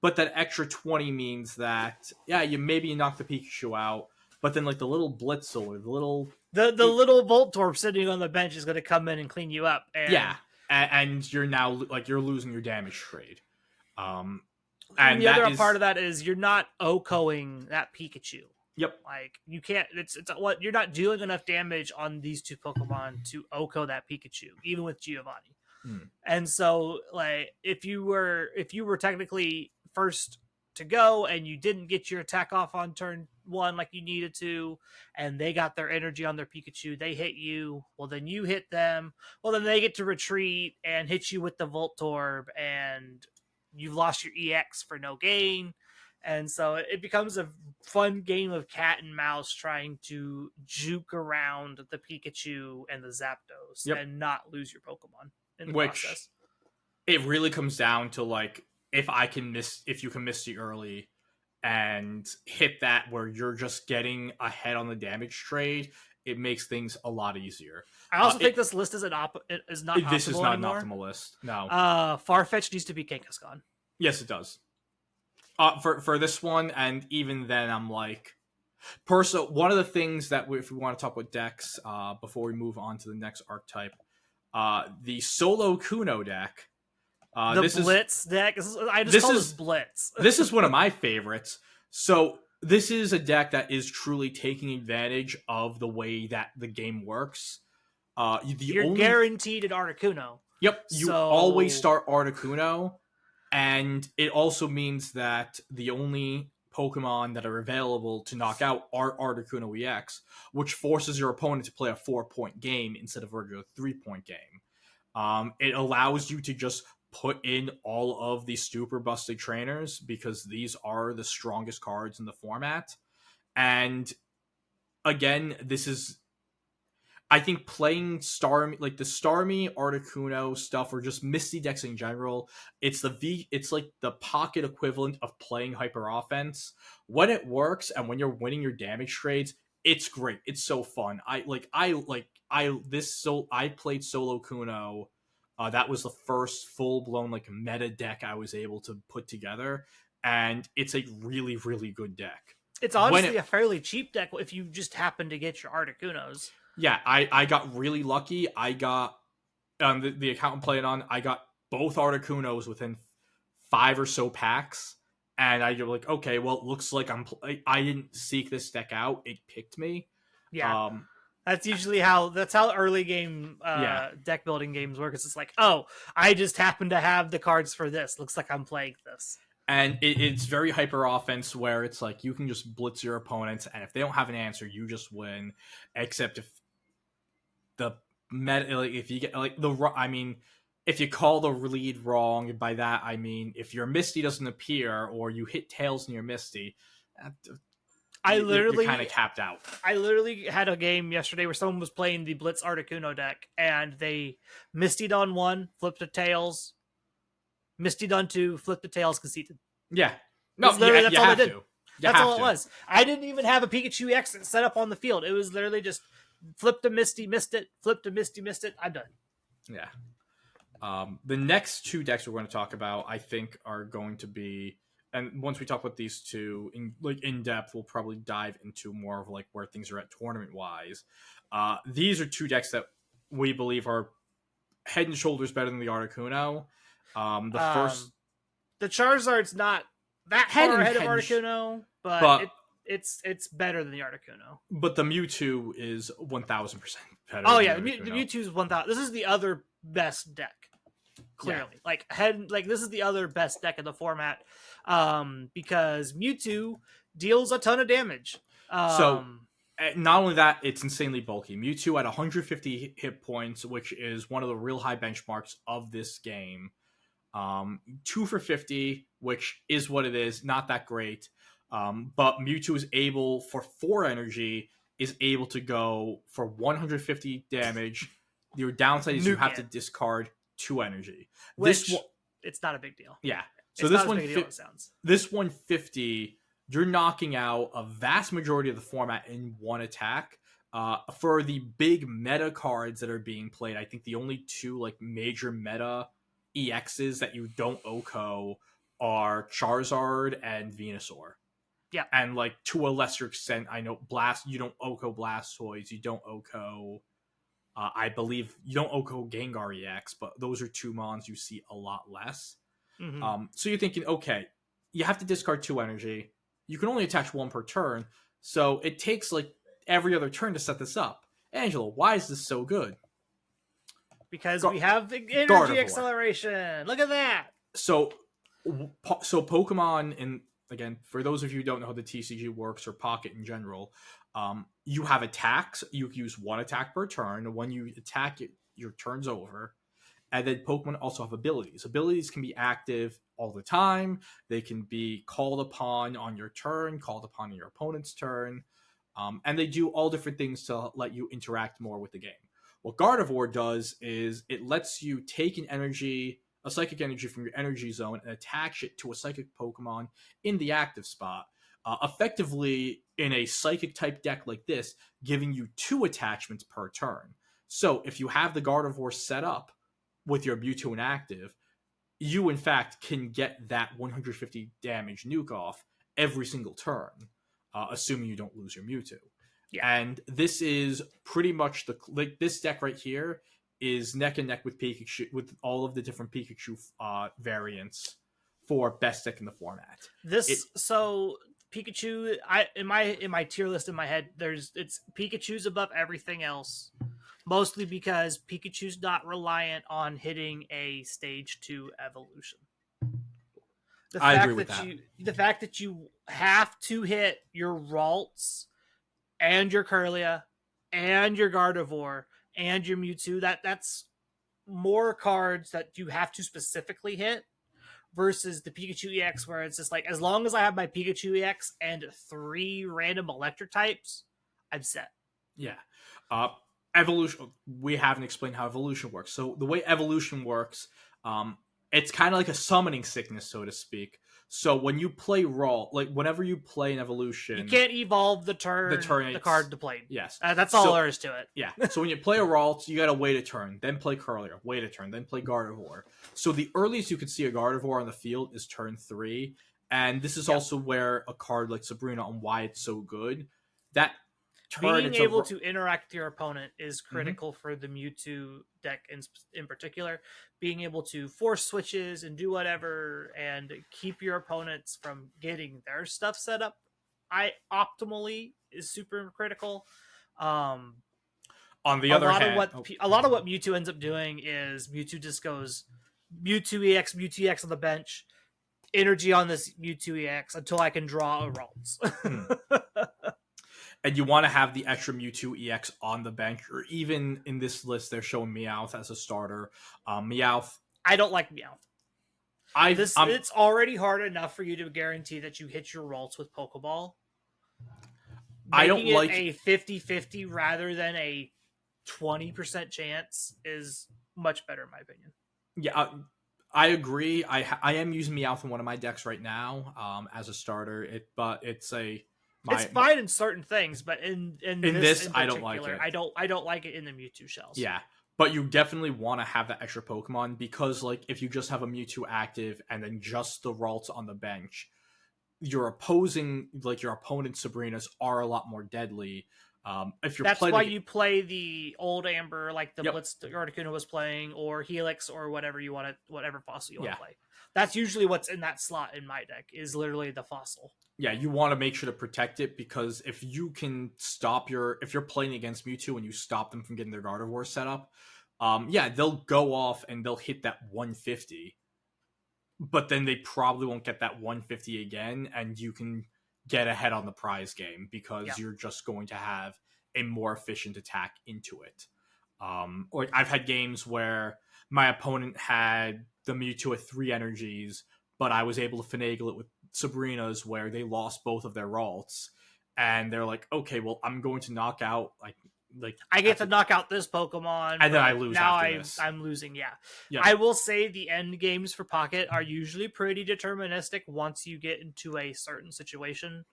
but that extra 20 means that, you maybe knock the Pikachu out, but then, like, the little Blitzel or the little Voltorb sitting on the bench is going to come in and clean you up. And you're now, like, you're losing your damage trade. And the other part of that is you're not OHKOing that Pikachu. Yep. Like, you can't, it's what, you're not doing enough damage on these two Pokemon to OHKO that Pikachu, even with Giovanni. And so, like, if you were technically first to go and you didn't get your attack off on turn one like you needed to, and they got their energy on their Pikachu, they hit you, well, then you hit them, well, then they get to retreat and hit you with the Voltorb, and you've lost your EX for no gain. And so it becomes a fun game of cat and mouse trying to juke around the Pikachu and the Zapdos and not lose your Pokemon in the process. It really comes down to, like, if you can Misty early and hit that where you're just getting ahead on the damage trade, it makes things a lot easier. I also think this list is not optimal. This is not anymore. An optimal list. No. Farfetch needs to be Kangaskhan. Yes, it does. For this one, and even then, I'm like, one of the things that if we want to talk about decks, before we move on to the next archetype, the Solo Kuno deck. Blitz deck. I just call this Blitz. This is one of my favorites. So this is a deck that is truly taking advantage of the way that the game works. You're guaranteed an Articuno. Yep, you always start Articuno. And it also means that the only Pokemon that are available to knock out are Articuno EX, which forces your opponent to play a 4-point game instead of a regular 3-point game. It allows you to just put in all of the super busted trainers, because these are the strongest cards in the format. And again, this is, I think, playing Starmie, like the Starmie, Articuno stuff, or just Misty decks in general, it's like the Pocket equivalent of playing Hyper Offense. When it works and when you're winning your damage trades, it's great. It's so fun. I played Solo Kuno. That was the first full-blown, like, meta deck I was able to put together, and it's a really, really good deck. It's honestly a fairly cheap deck if you just happen to get your Articunos. Yeah, I got really lucky. I got, the account I'm playing on, I got both Articunos within 5 or so packs, and I was like, okay, well, it looks like I didn't seek this deck out. It picked me. Yeah. That's usually how early game deck building games work. It's like, oh, I just happen to have the cards for this. Looks like I'm playing this. And it's very hyper offense, where it's like you can just blitz your opponents, and if they don't have an answer, you just win. Except if the meta, like, if you get if you call the lead wrong, by that I mean if your Misty doesn't appear or you hit tails in your Misty, you're kind of capped out. I literally had a game yesterday where someone was playing the Blitz Articuno deck, and they Mistied on 1, flipped to tails, Mistied on 2, flipped to tails, conceded. Yeah. No, that's all I did. That's all it to. was. I didn't even have a Pikachu X set up on the field. It was literally just flipped a Misty, missed it, flipped a Misty, missed it. I'm done. Yeah. The next two decks we're going to talk about, I think, are going to be, and once we talk about these two in depth, we'll probably dive into more of like where things are at tournament wise. These are two decks that we believe are head and shoulders better than the Articuno. The first, The Charizard's not that Head far and ahead of head, Articuno, but but it's better than the Articuno. but the Mewtwo is 1000% better. Oh than yeah, the the Articuno. Mewtwo's 1000. This is the other best deck. Clearly, this is the other best deck in the format, because Mewtwo deals a ton of damage. So not only that, it's insanely bulky. Mewtwo at 150 hit points, which is one of the real high benchmarks of this game. 2 for 50, which is what it is, not that great. But Mewtwo is able, for 4 energy, is able to go for 150 damage. Your downside is you have to discard 2 energy. Which, it's not a big deal. Yeah. So it's this not one, as big a deal as it sounds. This 150, you're knocking out a vast majority of the format in one attack. For the big meta cards that are being played, I think the only 2 like major meta EXs that you don't OHKO are Charizard and Venusaur. Yeah. And like to a lesser extent, I know you don't OHKO Blastoise, you don't OHKO I believe you don't OHKO Gengar EX, but those are 2 mons you see a lot less. Mm-hmm. So you're thinking, okay, you have to discard 2 energy. You can only attach 1 per turn, so it takes like every other turn to set this up. Angelo, why is this so good? Because we have energy acceleration. Look at that. So Pokemon, and again, for those of you who don't know how the TCG works or Pocket in general, you have attacks. You use 1 attack per turn. When you attack it, your turn's over. And then Pokemon also have abilities. Abilities can be active all the time. They can be called upon on your turn, called upon on your opponent's turn. And they do all different things to let you interact more with the game. What Gardevoir does is it lets you take a psychic energy from your energy zone and attach it to a psychic Pokemon in the active spot. Effectively, in a psychic type deck like this, giving you 2 attachments per turn. So if you have the Gardevoir set up with your Mewtwo inactive, you in fact can get that 150 damage nuke off every single turn, assuming you don't lose your Mewtwo. Yeah. And this is pretty much this deck right here is neck and neck with Pikachu, with all of the different Pikachu variants for best deck in the format. So Pikachu, in my tier list in my head, it's Pikachu's above everything else, mostly because Pikachu's not reliant on hitting a stage 2 evolution. I agree with that. The fact that you have to hit your Ralts and your Kirlia and your Gardevoir and your Mewtwo, that's more cards that you have to specifically hit versus the Pikachu EX, where it's just like, as long as I have my Pikachu EX and 3 random electric types, I'm set. Yeah. Evolution, we haven't explained how evolution works. So the way evolution works, it's kind of like a summoning sickness, so to speak. So when you play whenever you play an evolution, you can't evolve the card to play. Yes, that's all there is to it. Yeah. So when you play a Ralt, you gotta wait a turn, then play Kirlia, wait a turn, then play Gardevoir. So the earliest you can see a Gardevoir on the field is turn 3, and this is also where a card like Sabrina, on why it's so good. That being able to interact with your opponent is critical for the Mewtwo deck in particular. Being able to force switches and do whatever and keep your opponents from getting their stuff set up optimally is super critical. On the other hand, a lot of what Mewtwo ends up doing is Mewtwo just goes Mewtwo EX on the bench, energy on this Mewtwo EX until I can draw a Ralts. And you want to have the extra Mewtwo EX on the bench, or even in this list, they're showing Meowth as a starter. Meowth. I don't like Meowth. It's already hard enough for you to guarantee that you hit your Ralts with Pokeball. I don't like a 50-50 rather than a 20% chance is much better in my opinion. Yeah, I agree. I am using Meowth in one of my decks right now as a starter. It's fine in certain things, but in this I don't like it. I don't like it in the Mewtwo shells. Yeah, but you definitely want to have that extra Pokemon, because like if you just have a Mewtwo active and then just the Ralts on the bench, your opponent's Sabrinas are a lot more deadly. That's why you play the old Amber, like the Blitz Articuno was playing, or Helix, or whatever fossil you want to play. That's usually what's in that slot in my deck, is literally the fossil. Yeah, you want to make sure to protect it, because if you can stop if you're playing against Mewtwo and you stop them from getting their Gardevoir set up, yeah, they'll go off and they'll hit that 150, but then they probably won't get that 150 again, and you can get ahead on the prize game because Yeah. you're just going to have a more efficient attack into it. Like I've had games where my opponent had the Mewtwo with 3 energies, but I was able to finagle it with Sabrina's where they lost both of their Ralts, and they're like, okay, well, I'm going to knock out like I get to knock out this Pokemon, and then I but lose now after this. I'm losing. Yeah. Yeah. I will say the end games for Pocket are usually pretty deterministic once you get into a certain situation.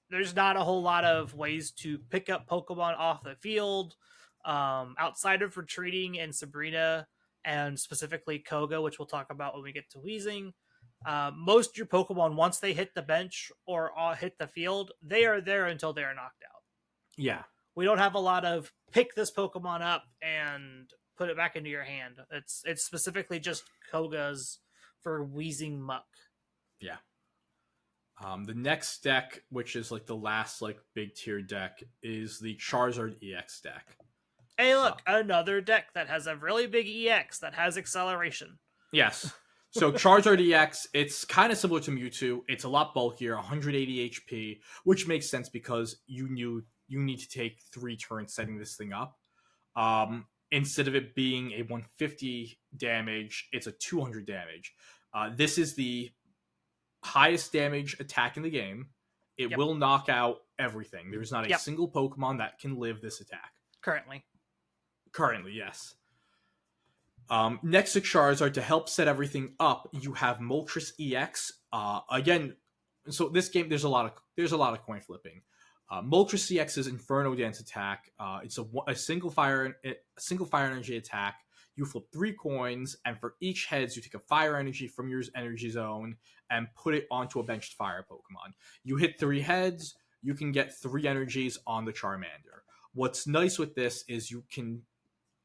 There's not a whole lot of ways to pick up Pokemon off the field, outside of retreating and Sabrina, and specifically Koga, which we'll talk about when we get to Weezing. Most of your Pokemon, once they hit the bench or hit the field, they are there until they are knocked out. Yeah. We don't have a lot of pick this Pokemon up and put it back into your hand. It's specifically just Koga's for Weezing Muck. Yeah. The next deck, which is like the last like big tier deck, is the Charizard EX deck. Hey, look, another deck that has a really big EX that has acceleration. Yes. So Charizard EX, it's kind of similar to Mewtwo. It's a lot bulkier, 180 HP, which makes sense because you need to take 3 turns setting this thing up. Instead of it being a 150 damage, it's a 200 damage. This is the highest damage attack in the game. It will knock out everything. There's not a single Pokemon that can live this attack. Currently, yes. Next to Charizard, to help set everything up, you have Moltres EX. Again, so this game there's a lot of coin flipping. Moltres EX's Inferno Dance attack. It's a single fire energy attack. You flip 3 coins, and for each heads, you take a fire energy from your energy zone and put it onto a benched fire Pokemon. You hit 3 heads, you can get 3 energies on the Charmander. What's nice with this is you can,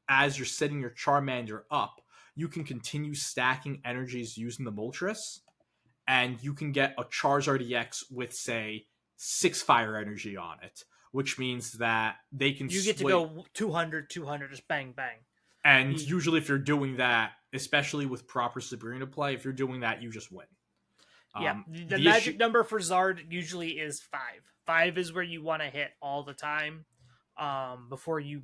as you're setting your Charmander up, you can continue stacking energies using the Moltres, and you can get a Charizard EX with, say, 6 fire energy on it, which means that they can you get to go 200, just bang, bang. And usually if you're doing that, especially with proper Sabrina play, if you're doing that, you just win. Yeah, the magic number for Zard usually is 5. 5 is where you want to hit all the time, before you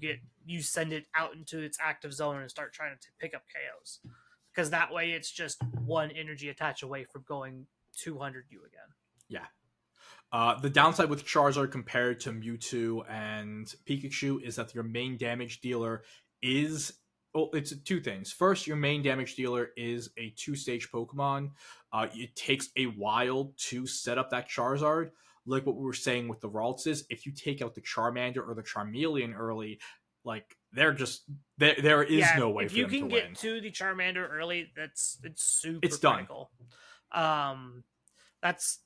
send it out into its active zone and start trying to pick up KOs. Because that way it's just 1 energy attach away from going 200 you again. Yeah. The downside with Charizard compared to Mewtwo and Pikachu is that your main damage dealer is... Well, it's 2 things. First, your main damage dealer is a 2-stage Pokemon. It takes a while to set up that Charizard. Like what we were saying with the Ralts is, if you take out the Charmander or the Charmeleon early, like there is no way for them to win. If you can get to the Charmander early, it's super critical. That's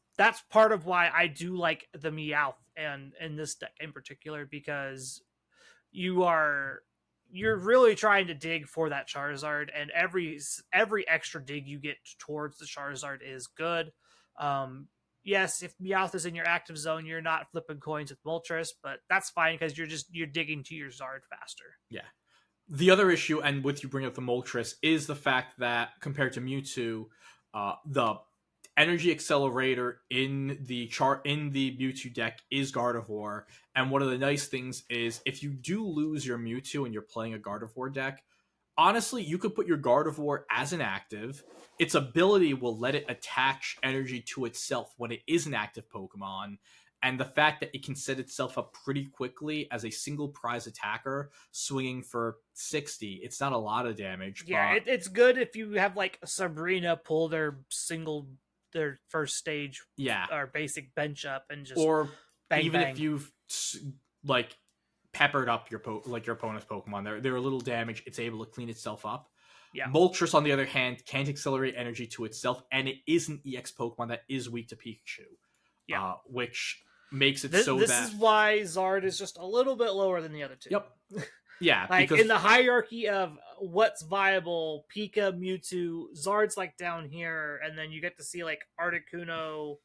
part of why I do like the Meowth and in this deck in particular, because you're really trying to dig for that Charizard, and every extra dig you get towards the Charizard is good. Yes, if Meowth is in your active zone, you're not flipping coins with Moltres, but that's fine because you're digging to your Zard faster. Yeah. The other issue, and with you bring up the Moltres, is the fact that compared to Mewtwo, the energy accelerator in the Mewtwo deck is Gardevoir, and one of the nice things is if you do lose your Mewtwo and you're playing a Gardevoir deck, honestly, you could put your Gardevoir as an active. Its ability will let it attach energy to itself when it is an active Pokemon, and the fact that it can set itself up pretty quickly as a single prize attacker, swinging for 60, it's not a lot of damage. Yeah, but it's good if you have like Sabrina pull their first stage, or basic bench up and just, or bang, even bang. if you've like peppered up your opponent's Pokemon, they're a little damage, it's able to clean itself up. Yeah. Moltres, on the other hand, can't accelerate energy to itself, and it is an EX Pokemon that is weak to Pikachu. Yeah. Which makes it this that... This is why Zard is just a little bit lower than the other 2. Yep. Yeah, Like because in the hierarchy of what's viable, Pika, Mewtwo, Zard's like down here, and then you get to see like Articuno,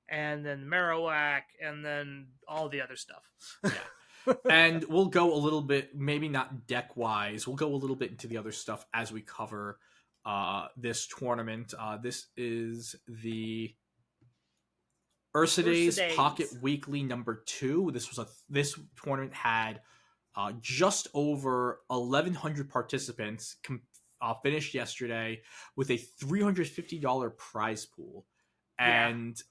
and then Marowak, and then all the other stuff. yeah. And we'll go a little bit, maybe not deck wise. We'll go a little bit into the other stuff as we cover this tournament. This is the Ursiday's Pocket Ursidays. Weekly #2. This tournament had just over 1,100 participants finished yesterday with a $350 prize pool. Yeah. And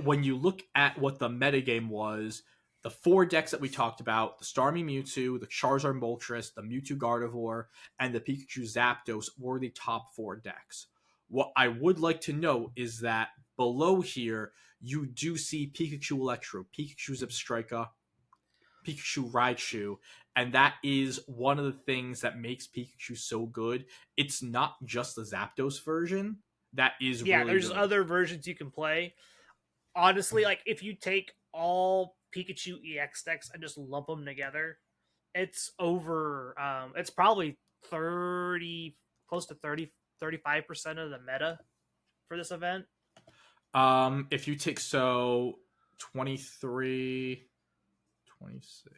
when you look at what the metagame was, the 4 decks that we talked about, the Starmie Mewtwo, the Charizard Moltres, the Mewtwo Gardevoir, and the Pikachu Zapdos were the top 4 decks. What I would like to note is that below here, you do see Pikachu Electro, Pikachu Zebstrika, Pikachu Raichu, and that is one of the things that makes Pikachu so good. It's not just the Zapdos version that is Yeah, really there's good. other versions you can play. Honestly, like if you take all Pikachu EX decks and just lump them together, it's over it's probably 30 close to 35% of the meta for this event. If you take so 23, 26.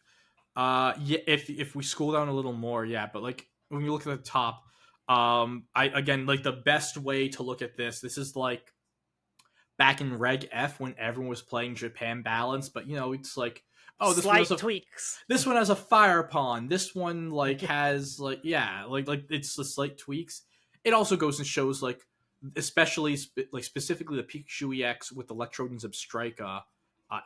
Yeah, if we scroll down a little more, yeah, but like when you look at the top, I again like the best way to look at this is like back in Reg F when everyone was playing Japan Balance, but you know, it's like, oh, Slight tweaks. this one has a fire pawn. This one like has like yeah, like it's the slight tweaks. It also goes and shows like especially like specifically the Pikachu EX with Electrode and Zebstrika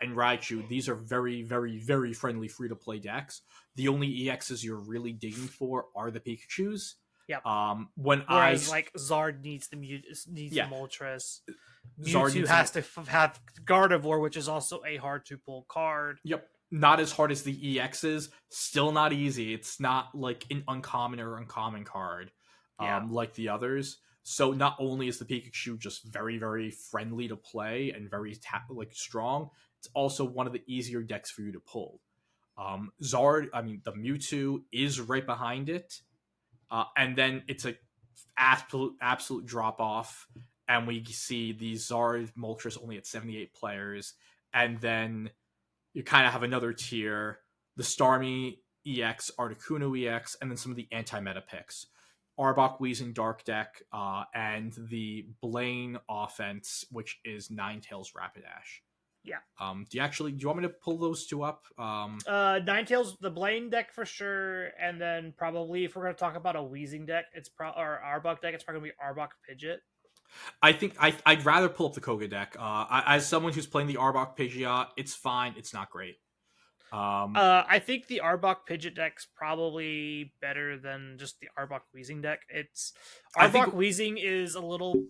and Raichu. These are very very very friendly free to play decks. The only EXs you're really digging for are the Pikachus. Yep. When Whereas like Zard needs the yeah, Moltres. Zard Mewtwo has to have Gardevoir, which is also a hard to pull card. Yep. Not as hard as the EXs. Still not easy. It's not like an uncommon or uncommon card Yeah. like the others. So not only is the Pikachu just very, very friendly to play and very like strong, it's also one of the easier decks for you to pull. Zard, I mean, the Mewtwo is right behind it. And then it's a absolute drop off. And we see the Zard Moltres only at 78 players. And then you kind of have another tier, the Starmie EX, Articuno EX, and then some of the anti-meta picks. Arbok, Weezing, Dark Deck, and the Blaine offense, which is Ninetales, Rapidash. Yeah. Do you want me to pull those 2 up? Ninetales, the Blaine deck for sure, and then probably if we're gonna talk about a Weezing deck, or Arbok deck, it's probably gonna be Arbok Pidgeot. I think I'd rather pull up the Koga deck. As someone who's playing the Arbok Pidgeot, it's fine. It's not great. I think the Arbok Pidgeot deck's probably better than just the Arbok Weezing deck. Arbok Weezing is a little.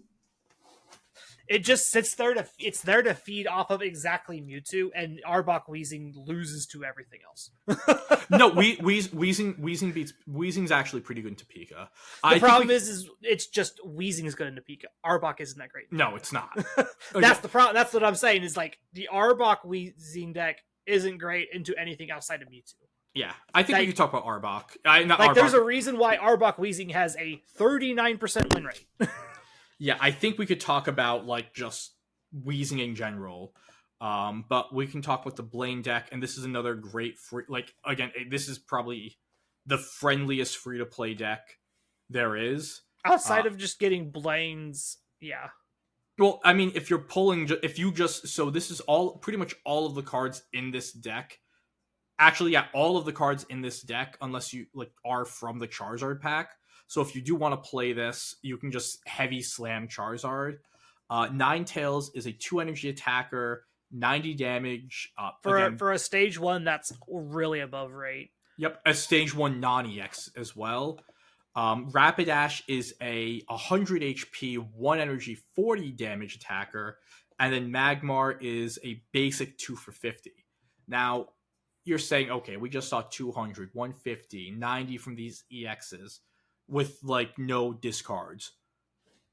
It just sits there it's there to feed off of exactly Mewtwo, and Arbok Weezing loses to everything else. No, Weezing's actually pretty good into Pika. The problem is it's just Weezing is good into Pika. Arbok isn't that great. No, it's not. That's the problem. That's what I'm saying. Is like the Arbok Weezing deck isn't great into anything outside of Mewtwo. Yeah, I think we could talk about Arbok. There's a reason why Arbok Weezing has a 39% win rate. Yeah, I think we could talk about like just Weezing in general. But we can talk about the Blaine deck, and this is another great free. Like again, this is probably the friendliest free to play deck there is outside of just getting Blaine's. Yeah. Well, I mean, if you're pulling, so this is pretty much all of the cards in this deck. Actually, yeah, all of the cards in this deck, unless you like are from the Charizard pack. So if you do want to play this, you can just heavy slam Charizard. Ninetales is a 2 energy attacker, 90 damage. For a stage 1, that's really above rate. Yep, a stage 1 non-EX as well. Rapidash is a 100 HP, 1 energy, 40 damage attacker. And then Magmar is a basic 2 for 50. Now, you're saying, okay, we just saw 200, 150, 90 from these EXs with like no discards.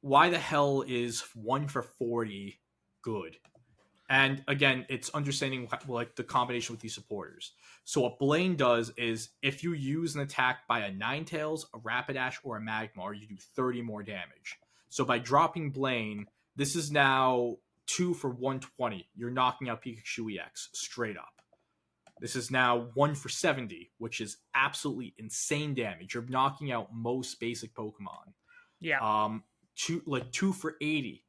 Why the hell is 1 for 40 good? And again, it's understanding like the combination with these supporters. So what Blaine does is if you use an attack by a Ninetales, a Rapidash, or a Magmar, you do 30 more damage. So by dropping Blaine, this is now 2 for 120. You're knocking out Pikachu EX straight up. This is now 1 for 70, which is absolutely insane damage. You're knocking out most basic Pokemon. Yeah. 2 for 80.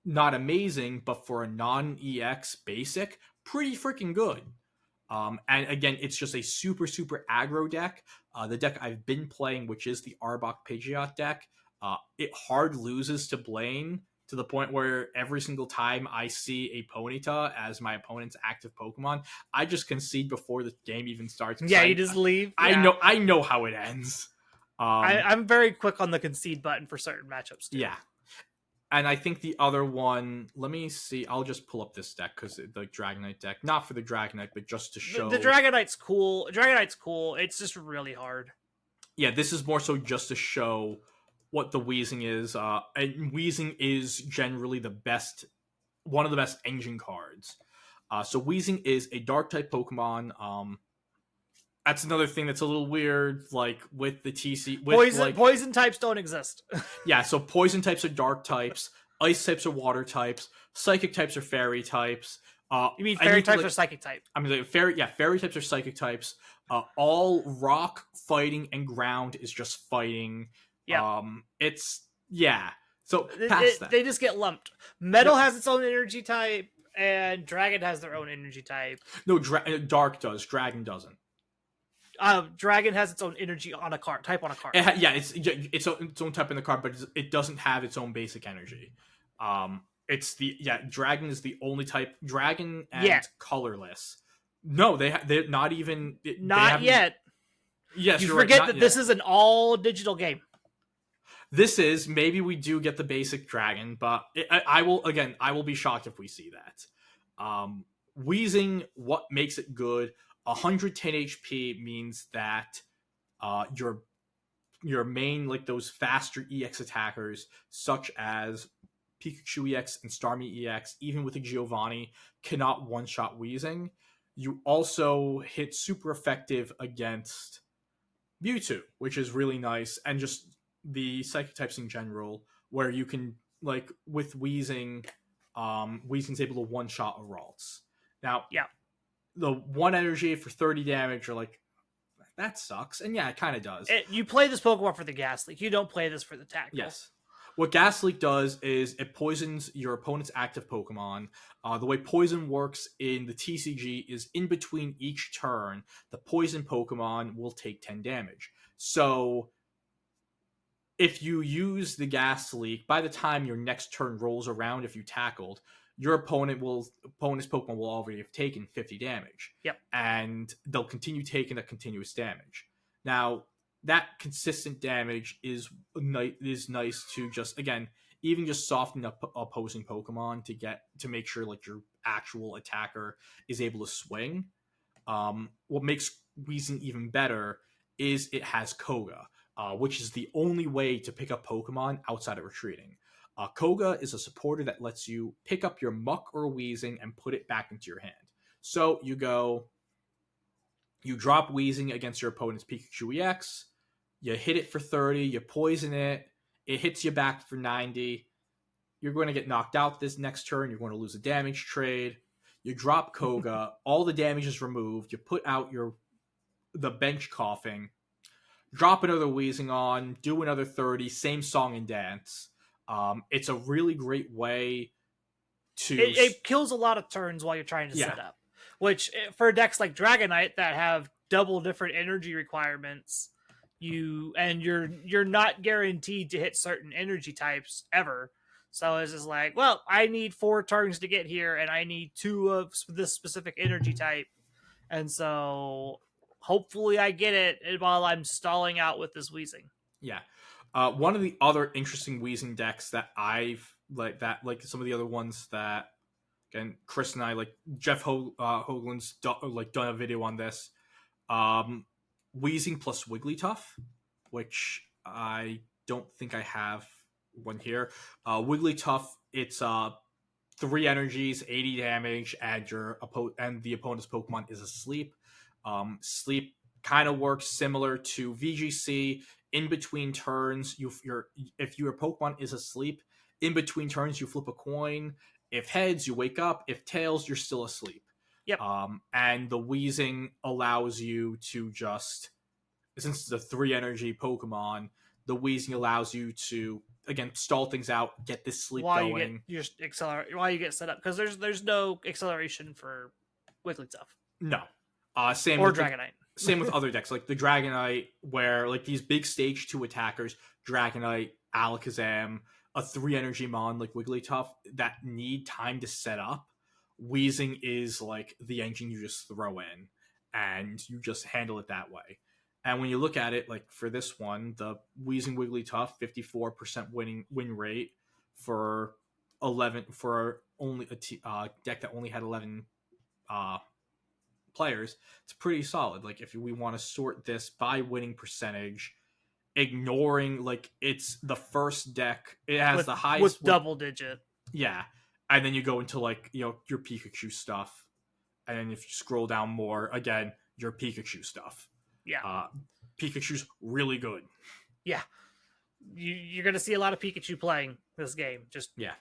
Not amazing, but for a non-EX basic, pretty freaking good. And again, it's just a super, super aggro deck. The deck I've been playing, which is the Arbok Pidgeot deck, it hard loses to Blaine to the point where every single time I see a Ponyta as my opponent's active Pokemon, I just concede before the game even starts. Yeah, you just leave. Yeah. I know how it ends. I'm very quick on the concede button for certain matchups too. Yeah. And I think the other one, let me see. I'll just pull up this deck because the Dragonite deck, not for the Dragonite, but just to show. The Dragonite's cool. Dragonite's cool. It's just really hard. Yeah, this is more so just to show what the Weezing is. And Weezing is generally one of the best engine cards. So Weezing is a dark type Pokemon. That's another thing that's a little weird, like with the TC. Poison types don't exist. Yeah, so poison types are dark types, ice types are water types, psychic types are fairy types. You mean fairy types or psychic type? I mean, fairy types are psychic types. All rock, fighting, and ground is just fighting. Yeah. So they just get lumped. Metal has its own energy type, and Dragon has their own energy type. No, Dark does. Dragon doesn't. Dragon has its own energy on a card. Type on a card. It's its own type in the card, but it doesn't have its own basic energy. Dragon is the only type. Dragon and colorless. No, they're not even. Not yet. Yes, you forget that this is an all digital game. This is, maybe we do get the basic Dragon, but I will be shocked if we see that. Weezing, what makes it good? 110 HP means that your main, like those faster EX attackers, such as Pikachu EX and Starmie EX, even with a Giovanni, cannot one-shot Weezing. You also hit super effective against Mewtwo, which is really nice, and just the psychic types in general, where you can, like, with Weezing, Weezing's able to one-shot Aralts. Now, the 1 energy for 30 damage, you're like, that sucks. And yeah, it kind of does. You play this Pokemon for the Gas Leak. You don't play this for the tackle. Yes. What Gas Leak does is it poisons your opponent's active Pokemon. The way poison works in the TCG is in between each turn, the poison Pokemon will take 10 damage. So if you use the Gas Leak, by the time your next turn rolls around, if you tackled, your opponent's Pokemon will already have taken 50 damage. Yep. And they'll continue taking that continuous damage. Now, that consistent damage is nice to just, again, even just soften up opposing Pokemon to make sure like your actual attacker is able to swing. What makes Weezing even better is it has Koga, which is the only way to pick up Pokemon outside of retreating. Koga is a supporter that lets you pick up your Muck or Weezing and put it back into your hand. So you drop Weezing against your opponent's Pikachu EX, you hit it for 30, you poison it, it hits you back for 90, you're going to get knocked out this next turn, you're going to lose a damage trade, you drop Koga, all the damage is removed, you put out the bench coughing, drop another Weezing on, do another 30, same song and dance. It's a really great way to... It kills a lot of turns while you're trying to set up. Which, for decks like Dragonite that have double different energy requirements, you're not guaranteed to hit certain energy types ever. So it's just like, well, I need 4 turns to get here, and I need 2 of this specific energy type. And so hopefully I get it while I'm stalling out with this Weezing. Yeah. One of the other interesting Weezing decks that I've like some of the other ones that, again, Chris and I, like Jeff Hoagland's done a video on this. Weezing plus Wigglytuff, which I don't think I have one here. Wigglytuff, it's 3 energies, 80 damage, and and the opponent's Pokemon is asleep. Sleep kind of works similar to VGC. In between turns, if your Pokemon is asleep, in between turns you flip a coin. If heads, you wake up. If tails, you're still asleep. Yep. And the wheezing allows you to just, since it's a 3 energy Pokemon, the wheezing allows you to again stall things out, get this sleep while going. you get your while you get set up, because there's no acceleration for Wigglytuff. No. Same or with Dragonite. Same with other decks like the Dragonite, where like these big stage 2 attackers, Dragonite, Alakazam, a 3 energy mon like Wigglytuff that need time to set up. Wheezing is like the engine you just throw in, and you just handle it that way. And when you look at it, like for this one, the Wheezing Wigglytuff, 54% win rate for 11 for only a deck that only had 11 players. It's pretty solid. Like if we want to sort this by winning percentage, ignoring like it's the first deck, it has the highest with double digit. Yeah, and then you go into like your Pikachu stuff, and then if you scroll down more, again your Pikachu stuff. Yeah, Pikachu's really good. Yeah, you're gonna see a lot of Pikachu playing this game. Just yeah,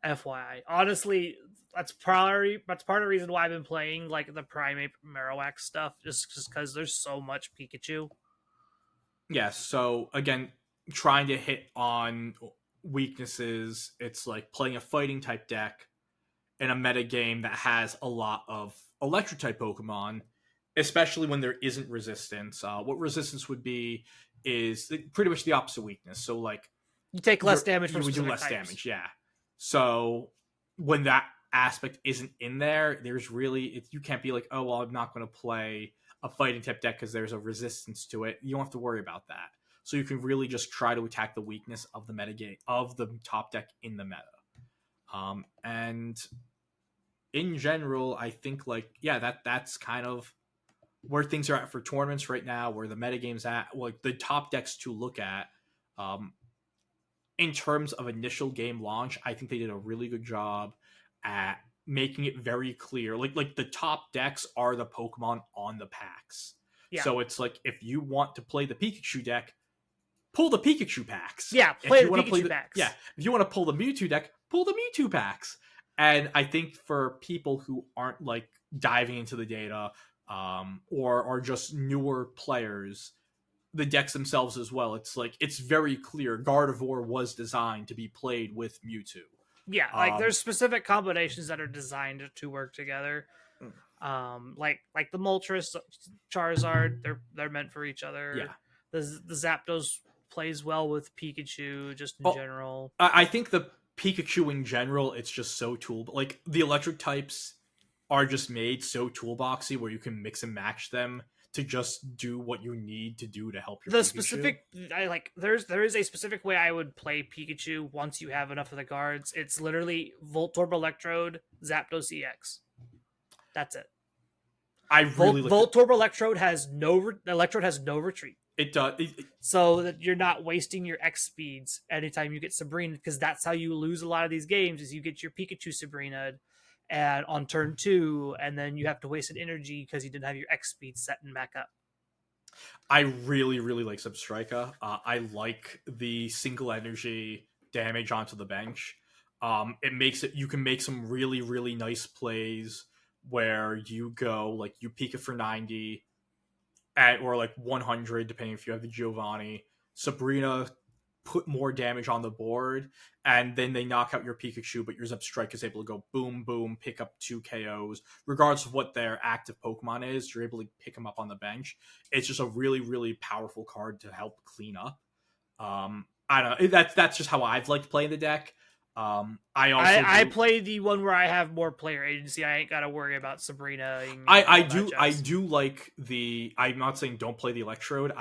FYI. Honestly, that's part of the reason why I've been playing like the Primate Marowak stuff, just because there's so much Pikachu. Yeah. So again, trying to hit on weaknesses, it's like playing a fighting type deck in a meta game that has a lot of electric type Pokemon, especially when there isn't resistance. What resistance would be is pretty much the opposite weakness. So like you take less damage from you would do less types. damage. Yeah. So when that aspect isn't in there, there's really you can't be like, oh well, I'm not going to play a fighting type deck because there's a resistance to it. You don't have to worry about that. So you can really just try to attack the weakness of the metagame of the top deck in the meta. And in general, I think like that's kind of where things are at for tournaments right now, where the metagame's at, like the top decks to look at. In terms of initial game launch, I think they did a really good job at making it very clear. Like the top decks are the Pokemon on the packs. Yeah. So it's like if you want to play the Pikachu deck, pull the Pikachu packs. Yeah, play the Pikachu packs. Yeah, if you want to pull the Mewtwo deck, pull the Mewtwo packs. And I think for people who aren't like diving into the data, or are just newer players, the decks themselves as well, it's like it's very clear Gardevoir was designed to be played with Mewtwo. Yeah, like there's specific combinations that are designed to work together. Like the Moltres, Charizard, they're meant for each other. Yeah. The Zapdos plays well with Pikachu just in general. I think the Pikachu in general, it's just so like the electric types are just made so toolboxy where you can mix and match them to just do what you need to do to help your the Pikachu. Specific there is a specific way I would play Pikachu once you have enough of the guards. It's literally Voltorb Electrode, Zapdos EX. That's it. I really Voltorb Electrode has no retreat. It does. So that you're not wasting your X speeds anytime you get Sabrina, because that's how you lose a lot of these games is you get your Pikachu Sabrina and on turn 2, and then you have to waste an energy because you didn't have your X speed set and back up. I really, really like Substrika. I like the single energy damage onto the bench. It makes it, you can make some really, really nice plays where you go like you peek it for 90 or like 100, depending if you have the Giovanni. Sabrina put more damage on the board, and then they knock out your Pikachu, but your Zebstrike is able to go boom, boom, pick up 2 KOs. Regardless of what their active Pokemon is, you're able to pick them up on the bench. It's just a really, really powerful card to help clean up. I don't know. That's just how I've liked playing the deck. I play the one where I have more player agency. I ain't got to worry about Sabrina. I do like the. I'm not saying don't play the Electrode.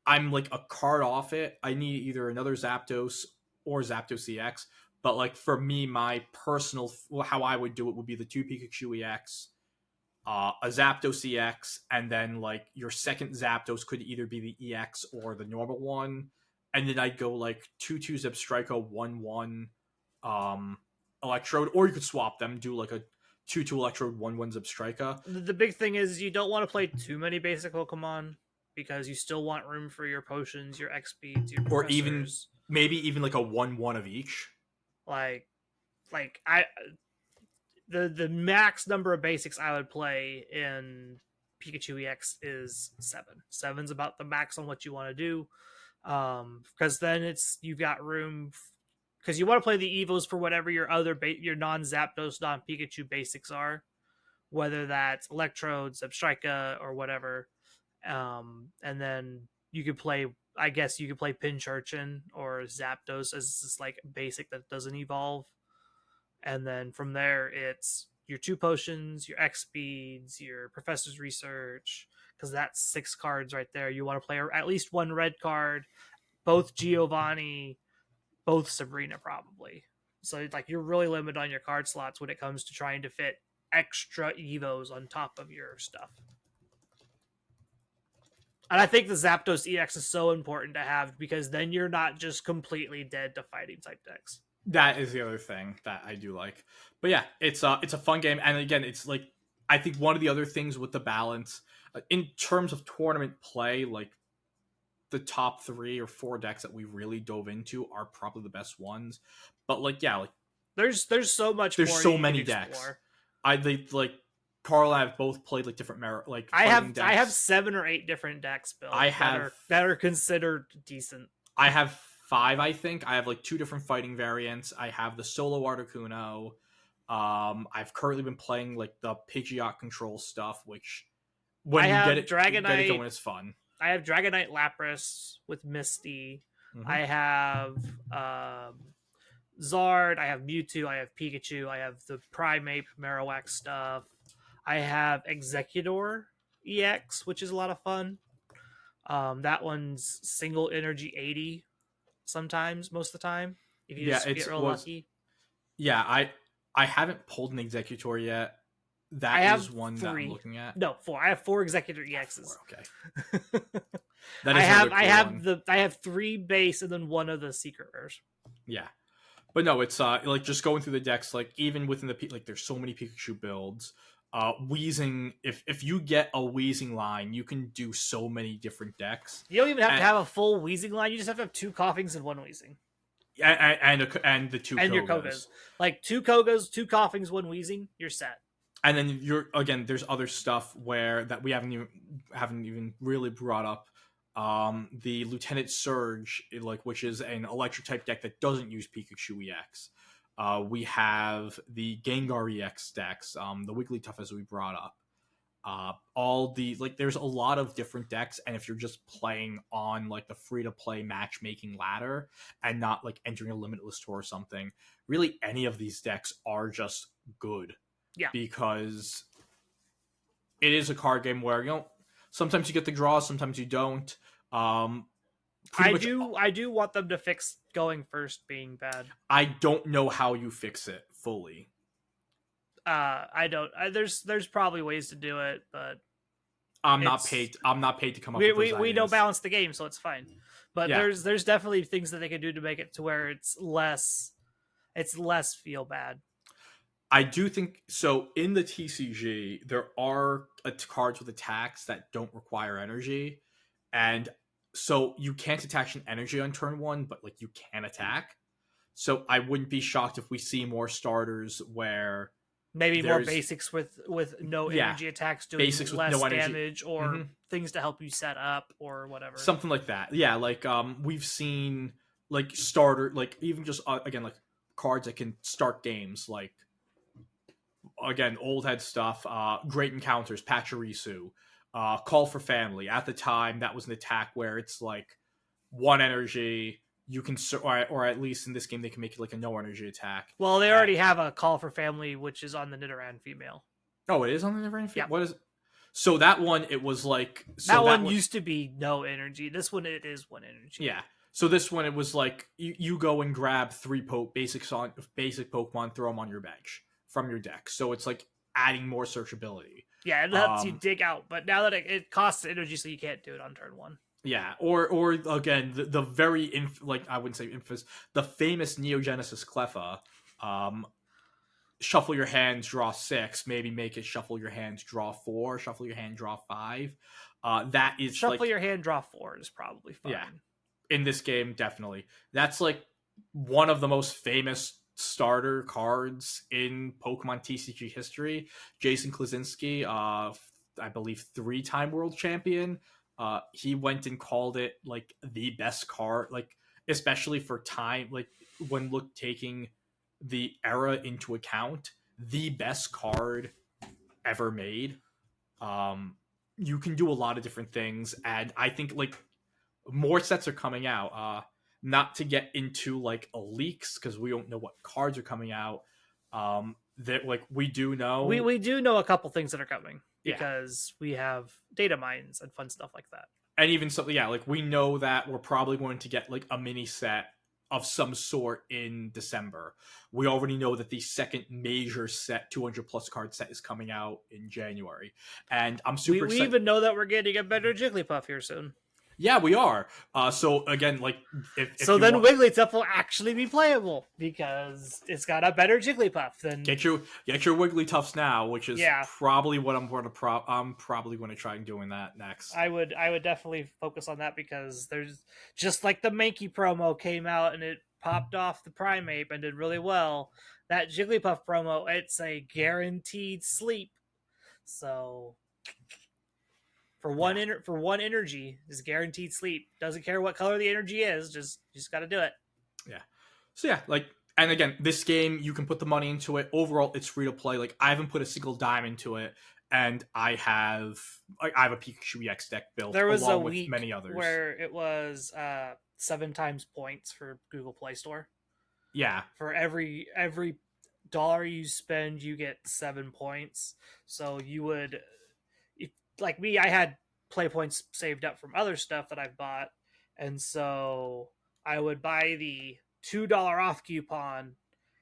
I'm like a card off it. I need either another Zapdos or Zapdos EX. But like for me, my personal how I would do it would be the 2 Pikachu EX, a Zapdos EX, and then like your second Zapdos could either be the EX or the normal one. And then I'd go like 2/2 Zebstrika, 1/1 Electrode, or you could swap them, do like a 2/2 Electrode, 1/1 Zebstrika. The big thing is you don't want to play too many basic Pokemon because you still want room for your potions, your X speeds, your Or even professors. maybe even like a 1/1 of each. Like I the max number of basics I would play in Pikachu EX is 7. 7's about the max on what you want to do. Because then you've got room because you want to play the Evos for whatever your other your non Zapdos, non Pikachu basics are, whether that's Electrodes, Zebstrika, or whatever. And then you could play. I guess you could play Pincurchin or Zapdos as this like basic that doesn't evolve, and then from there it's your 2 potions, your X speeds, your Professor's Research, because that's 6 cards right there. You want to play at least 1 red card, both Giovanni, both Sabrina, probably. So like you're really limited on your card slots when it comes to trying to fit extra Evos on top of your stuff. And I think the Zapdos EX is so important to have because then you're not just completely dead to fighting type decks. That is the other thing that I do like. But yeah, it's a fun game, and again, it's like I think one of the other things with the balance in terms of tournament play, like the top 3 or 4 decks that we really dove into are probably the best ones. But like yeah, like there's so much. There's more so many decks. Like Carl and I have both played like different like I have decks. I have 7 or 8 different decks built that are considered decent. I have 5, I think. I have like 2 different fighting variants. I have the solo Articuno. I've currently been playing like the Pidgeot control stuff, which when you get it going, it's fun. I have Dragonite Lapras with Misty. Mm-hmm. I have Zard. I have Mewtwo. I have Pikachu. I have the Primeape Marowak stuff. I have Executor EX, which is a lot of fun. That one's single energy 80 sometimes, most of the time. If you just get real lucky. Yeah, I haven't pulled an Executor yet. That is one 3. That I'm looking at. No, 4. I have 4 Executor EXs. 4, okay. That is I have 3 base and then 1 of the secret rares. Yeah. But no, it's like just going through the decks, like even within the like there's so many Pikachu builds. Weezing, if you get a Weezing line, you can do so many different decks. You don't even have to have a full Weezing line. You just have to have 2 Coughings and 1 Weezing. And the 2 and Kogas. Your Kogas. Like 2 Kogas, 2 Coughings, 1 Weezing, you're set. And then there's other stuff where that we haven't even really brought up. The Lieutenant Surge, which is an electric type deck that doesn't use Pikachu EX. We have the Gengar EX decks, the Wigglytuff as we brought up. There's a lot of different decks, and if you're just playing on like the free to play matchmaking ladder and not like entering a limitless tour or something, really any of these decks are just good. Yeah. Because it is a card game where sometimes you get the draws, sometimes you don't. I do want them to fix going first being bad. I don't know how you fix it fully. I don't. There's probably ways to do it, but I'm not paid to come up with those ideas. We don't balance the game, so it's fine. But yeah. There's definitely things that they can do to make it to where it's less feel bad. I do think so. In the TCG, there are cards with attacks that don't require energy, and so you can't attach an energy on turn 1, but like you can attack. So I wouldn't be shocked if we see more starters where maybe more basics with no energy attacks doing less no damage, or things to help you set up or whatever. Something like that. Yeah, like we've seen like starter, like even just again like cards that can start games, like again old head stuff. Great Encounters, Pachirisu. Call for Family. At the time, that was an attack where it's like 1 energy. You can, or at least in this game, they can make it like a no energy attack. Well, they already have a Call for Family, which is on the Nidoran female. Oh, it is on the Nidoran female? Yeah. What is it? So that one, it was like... that one used to be no energy. This one, it is 1 energy. Yeah. So this one, it was like, you go and grab 3 basic Pokemon, throw them on your bench from your deck. So it's like adding more searchability. Yeah, it lets you dig out, but now that it costs energy, so you can't do it on turn 1. Yeah, or again, the very I wouldn't say infamous, the famous Neogenesis Cleffa. shuffle your hands, draw 6. Maybe make it shuffle your hands, draw 4. Shuffle your hand, draw 5. That is Shuffle like, your hand, draw 4 is probably yeah, fine. in this game, definitely. That's like one of the most famous starter cards in Pokemon TCG history. Jason Klaczynski, I believe 3-time world champion, he went and called it like the best card, like especially for time, like when taking the era into account, the best card ever made. Um, you can do a lot of different things, and I think like more sets are coming out. Not to get into like a leaks because we don't know what cards are coming out. That like we do know, We do know a couple things that are coming yeah, because we have data mines and fun stuff like that. and even something, yeah, like we know that we're probably going to get like a mini set of some sort in December. We already know that the second major set, 200 plus card set, is coming out in January, and I'm super We excited. even know that we're getting a better Jigglypuff here soon. Yeah, we are. So again, like if So you then want, Wigglytuff will actually be playable because it's got a better Jigglypuff than get your Wigglytuffs now, which is Yeah. probably what I'm going to I'm probably going to try and doing that next. I would definitely focus on that because there's just like the Mankey promo came out and it popped off the Primeape and did really well. That Jigglypuff promo, it's a guaranteed sleep. So for one energy is guaranteed sleep. Doesn't care what color the energy is, just got to do it. Yeah. So yeah, like, and again, this game you can put the money into it. Overall, it's free to play. Like I haven't put a single dime into it, and I have a Pikachu EX deck built There was along a with week many others. where it was 7 times points for Google Play Store. Yeah. For every dollar you spend, you get 7 points. So you would, if, like me, I had play points saved up from other stuff that I've bought, and so I would buy the $2 off coupon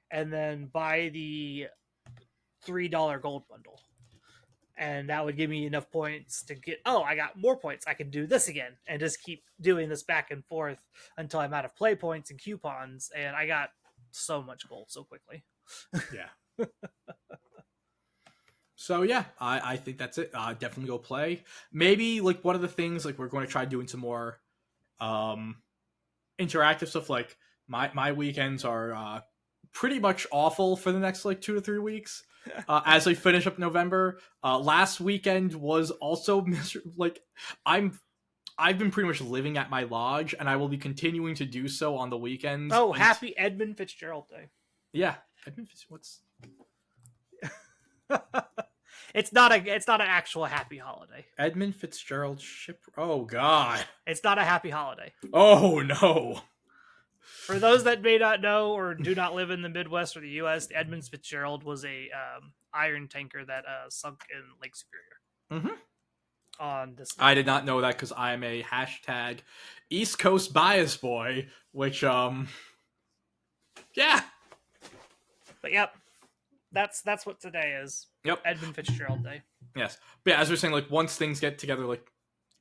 and then buy the $3 gold bundle. And that would give me enough points to get, oh, I got more points. I can do this again and just keep doing this back and forth until I'm out of play points and coupons. And I got so much gold so quickly. Yeah. So yeah, I think that's it. Definitely go play. Maybe like one of the things, like we're going to try doing some more interactive stuff. Like my weekends are pretty much awful for the next like 2 to 3 weeks. As I finish up November, last weekend was also like I've been pretty much living at my lodge, and I will be continuing to do so on the weekends. Oh, happy Edmund Fitzgerald Day. Yeah, Edmund what's it's not an actual happy holiday. Edmund Fitzgerald ship? Oh God! It's not a happy holiday. Oh no! For those that may not know or do not live in the Midwest or the U.S., the Edmund Fitzgerald was a iron tanker that sunk in Lake Superior. Mm-hmm. On this, I did not know that because I'm a hashtag East Coast bias boy, which yeah. But yep, that's what today is. Yep, Edmund Fitzgerald Day. Yes, but yeah, as we're saying, like once things get together, like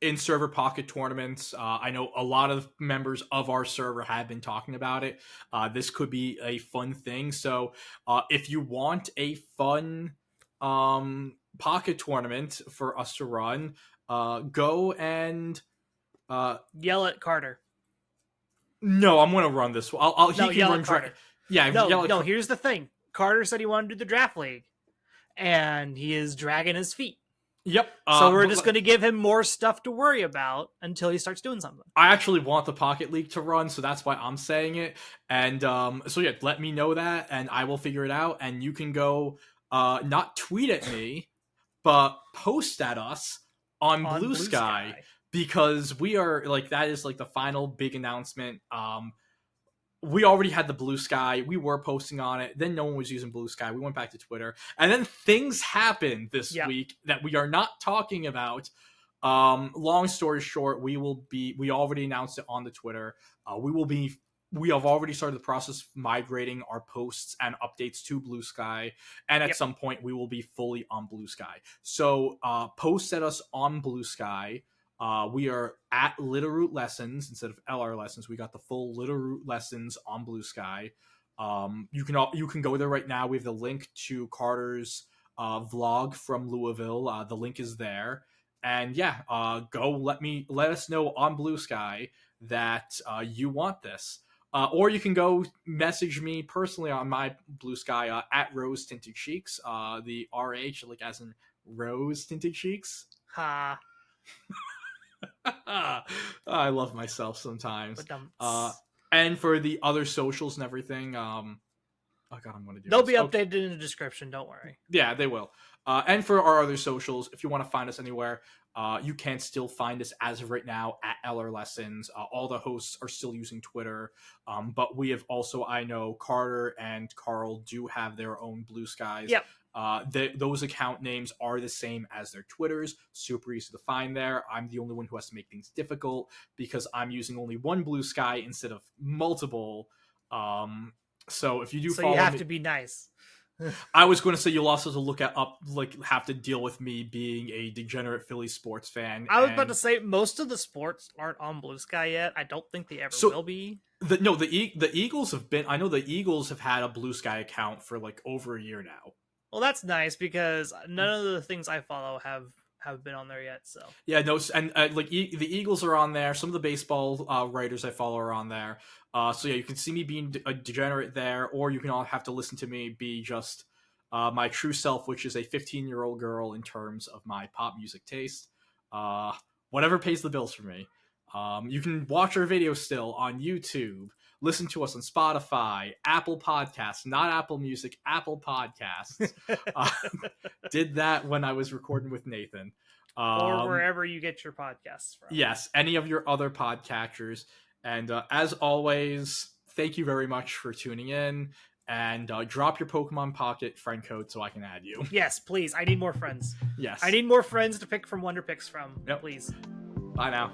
in server pocket tournaments, I know a lot of members of our server have been talking about it. This could be a fun thing. So if you want a fun pocket tournament for us to run, go and yell at Carter. No, I'm going to run this. He can yell run at Carter. Yeah, no. Here's the thing. Carter said he wanted to do the draft league, and he is dragging his feet. Yep. So we're just going to give him more stuff to worry about until he starts doing something. I actually want the Pocket League to run, so that's why I'm saying it. And so yeah, let me know that, and I will figure it out. And you can go, not tweet at me, but post at us on Blue Sky, because we are like, that is like the final big announcement. We already had the Blue Sky. We were posting on it. Then no one was using Blue Sky. We went back to Twitter. And then things happened this week that we are not talking about. Long story short, we already announced it on the Twitter. We have already started the process of migrating our posts and updates to Blue Sky. And at some point, we will be fully on Blue Sky. So post at us on Blue Sky. We are at Littleroot Lessons instead of LR Lessons. We got the full Littleroot Lessons on Blue Sky. You can go there right now. We have the link to Carter's vlog from Louisville. The link is there, and yeah, go let us know on Blue Sky that you want this. Or you can go message me personally on my Blue Sky at Rose Tinted Cheeks. The RH, like as in Rose Tinted Cheeks. Ha. I love myself sometimes. Ba-dumts. And for the other socials and everything, oh god, I'm gonna do They'll this. be updated in the description. Don't worry. Yeah, they will. And for our other socials, if you want to find us anywhere, you can still find us as of right now at LR Lessons. All the hosts are still using Twitter, but we have also, I know Carter and Carl do have their own Blue Skies. Yep. Those account names are the same as their Twitters. Super easy to find there. I'm the only one who has to make things difficult because I'm using only one Blue Sky instead of multiple. So if you do So follow you have me, to be nice. I was going to say you'll also have to deal with me being a degenerate Philly sports fan. I was about to say most of the sports aren't on Blue Sky yet. I don't think they ever will be. The Eagles have been. I know the Eagles have had a Blue Sky account for like over a year now. Well, that's nice because none of the things I follow have been on there yet. So yeah, no, and the Eagles are on there. Some of the baseball writers I follow are on there. So yeah, you can see me being a degenerate there, or you can all have to listen to me be just my true self, which is a 15-year-old girl in terms of my pop music taste. Whatever pays the bills for me. You can watch our videos still on YouTube. Listen to us on Spotify, Apple Podcasts, not Apple Music, Apple Podcasts. Did that when I was recording with Nathan. Or wherever you get your podcasts from. Yes, any of your other podcatchers. And as always, thank you very much for tuning in. And drop your Pokemon Pocket friend code so I can add you. Yes, please. I need more friends. Yes. I need more friends to pick from Wonder Picks from. Yep. Please. Bye now.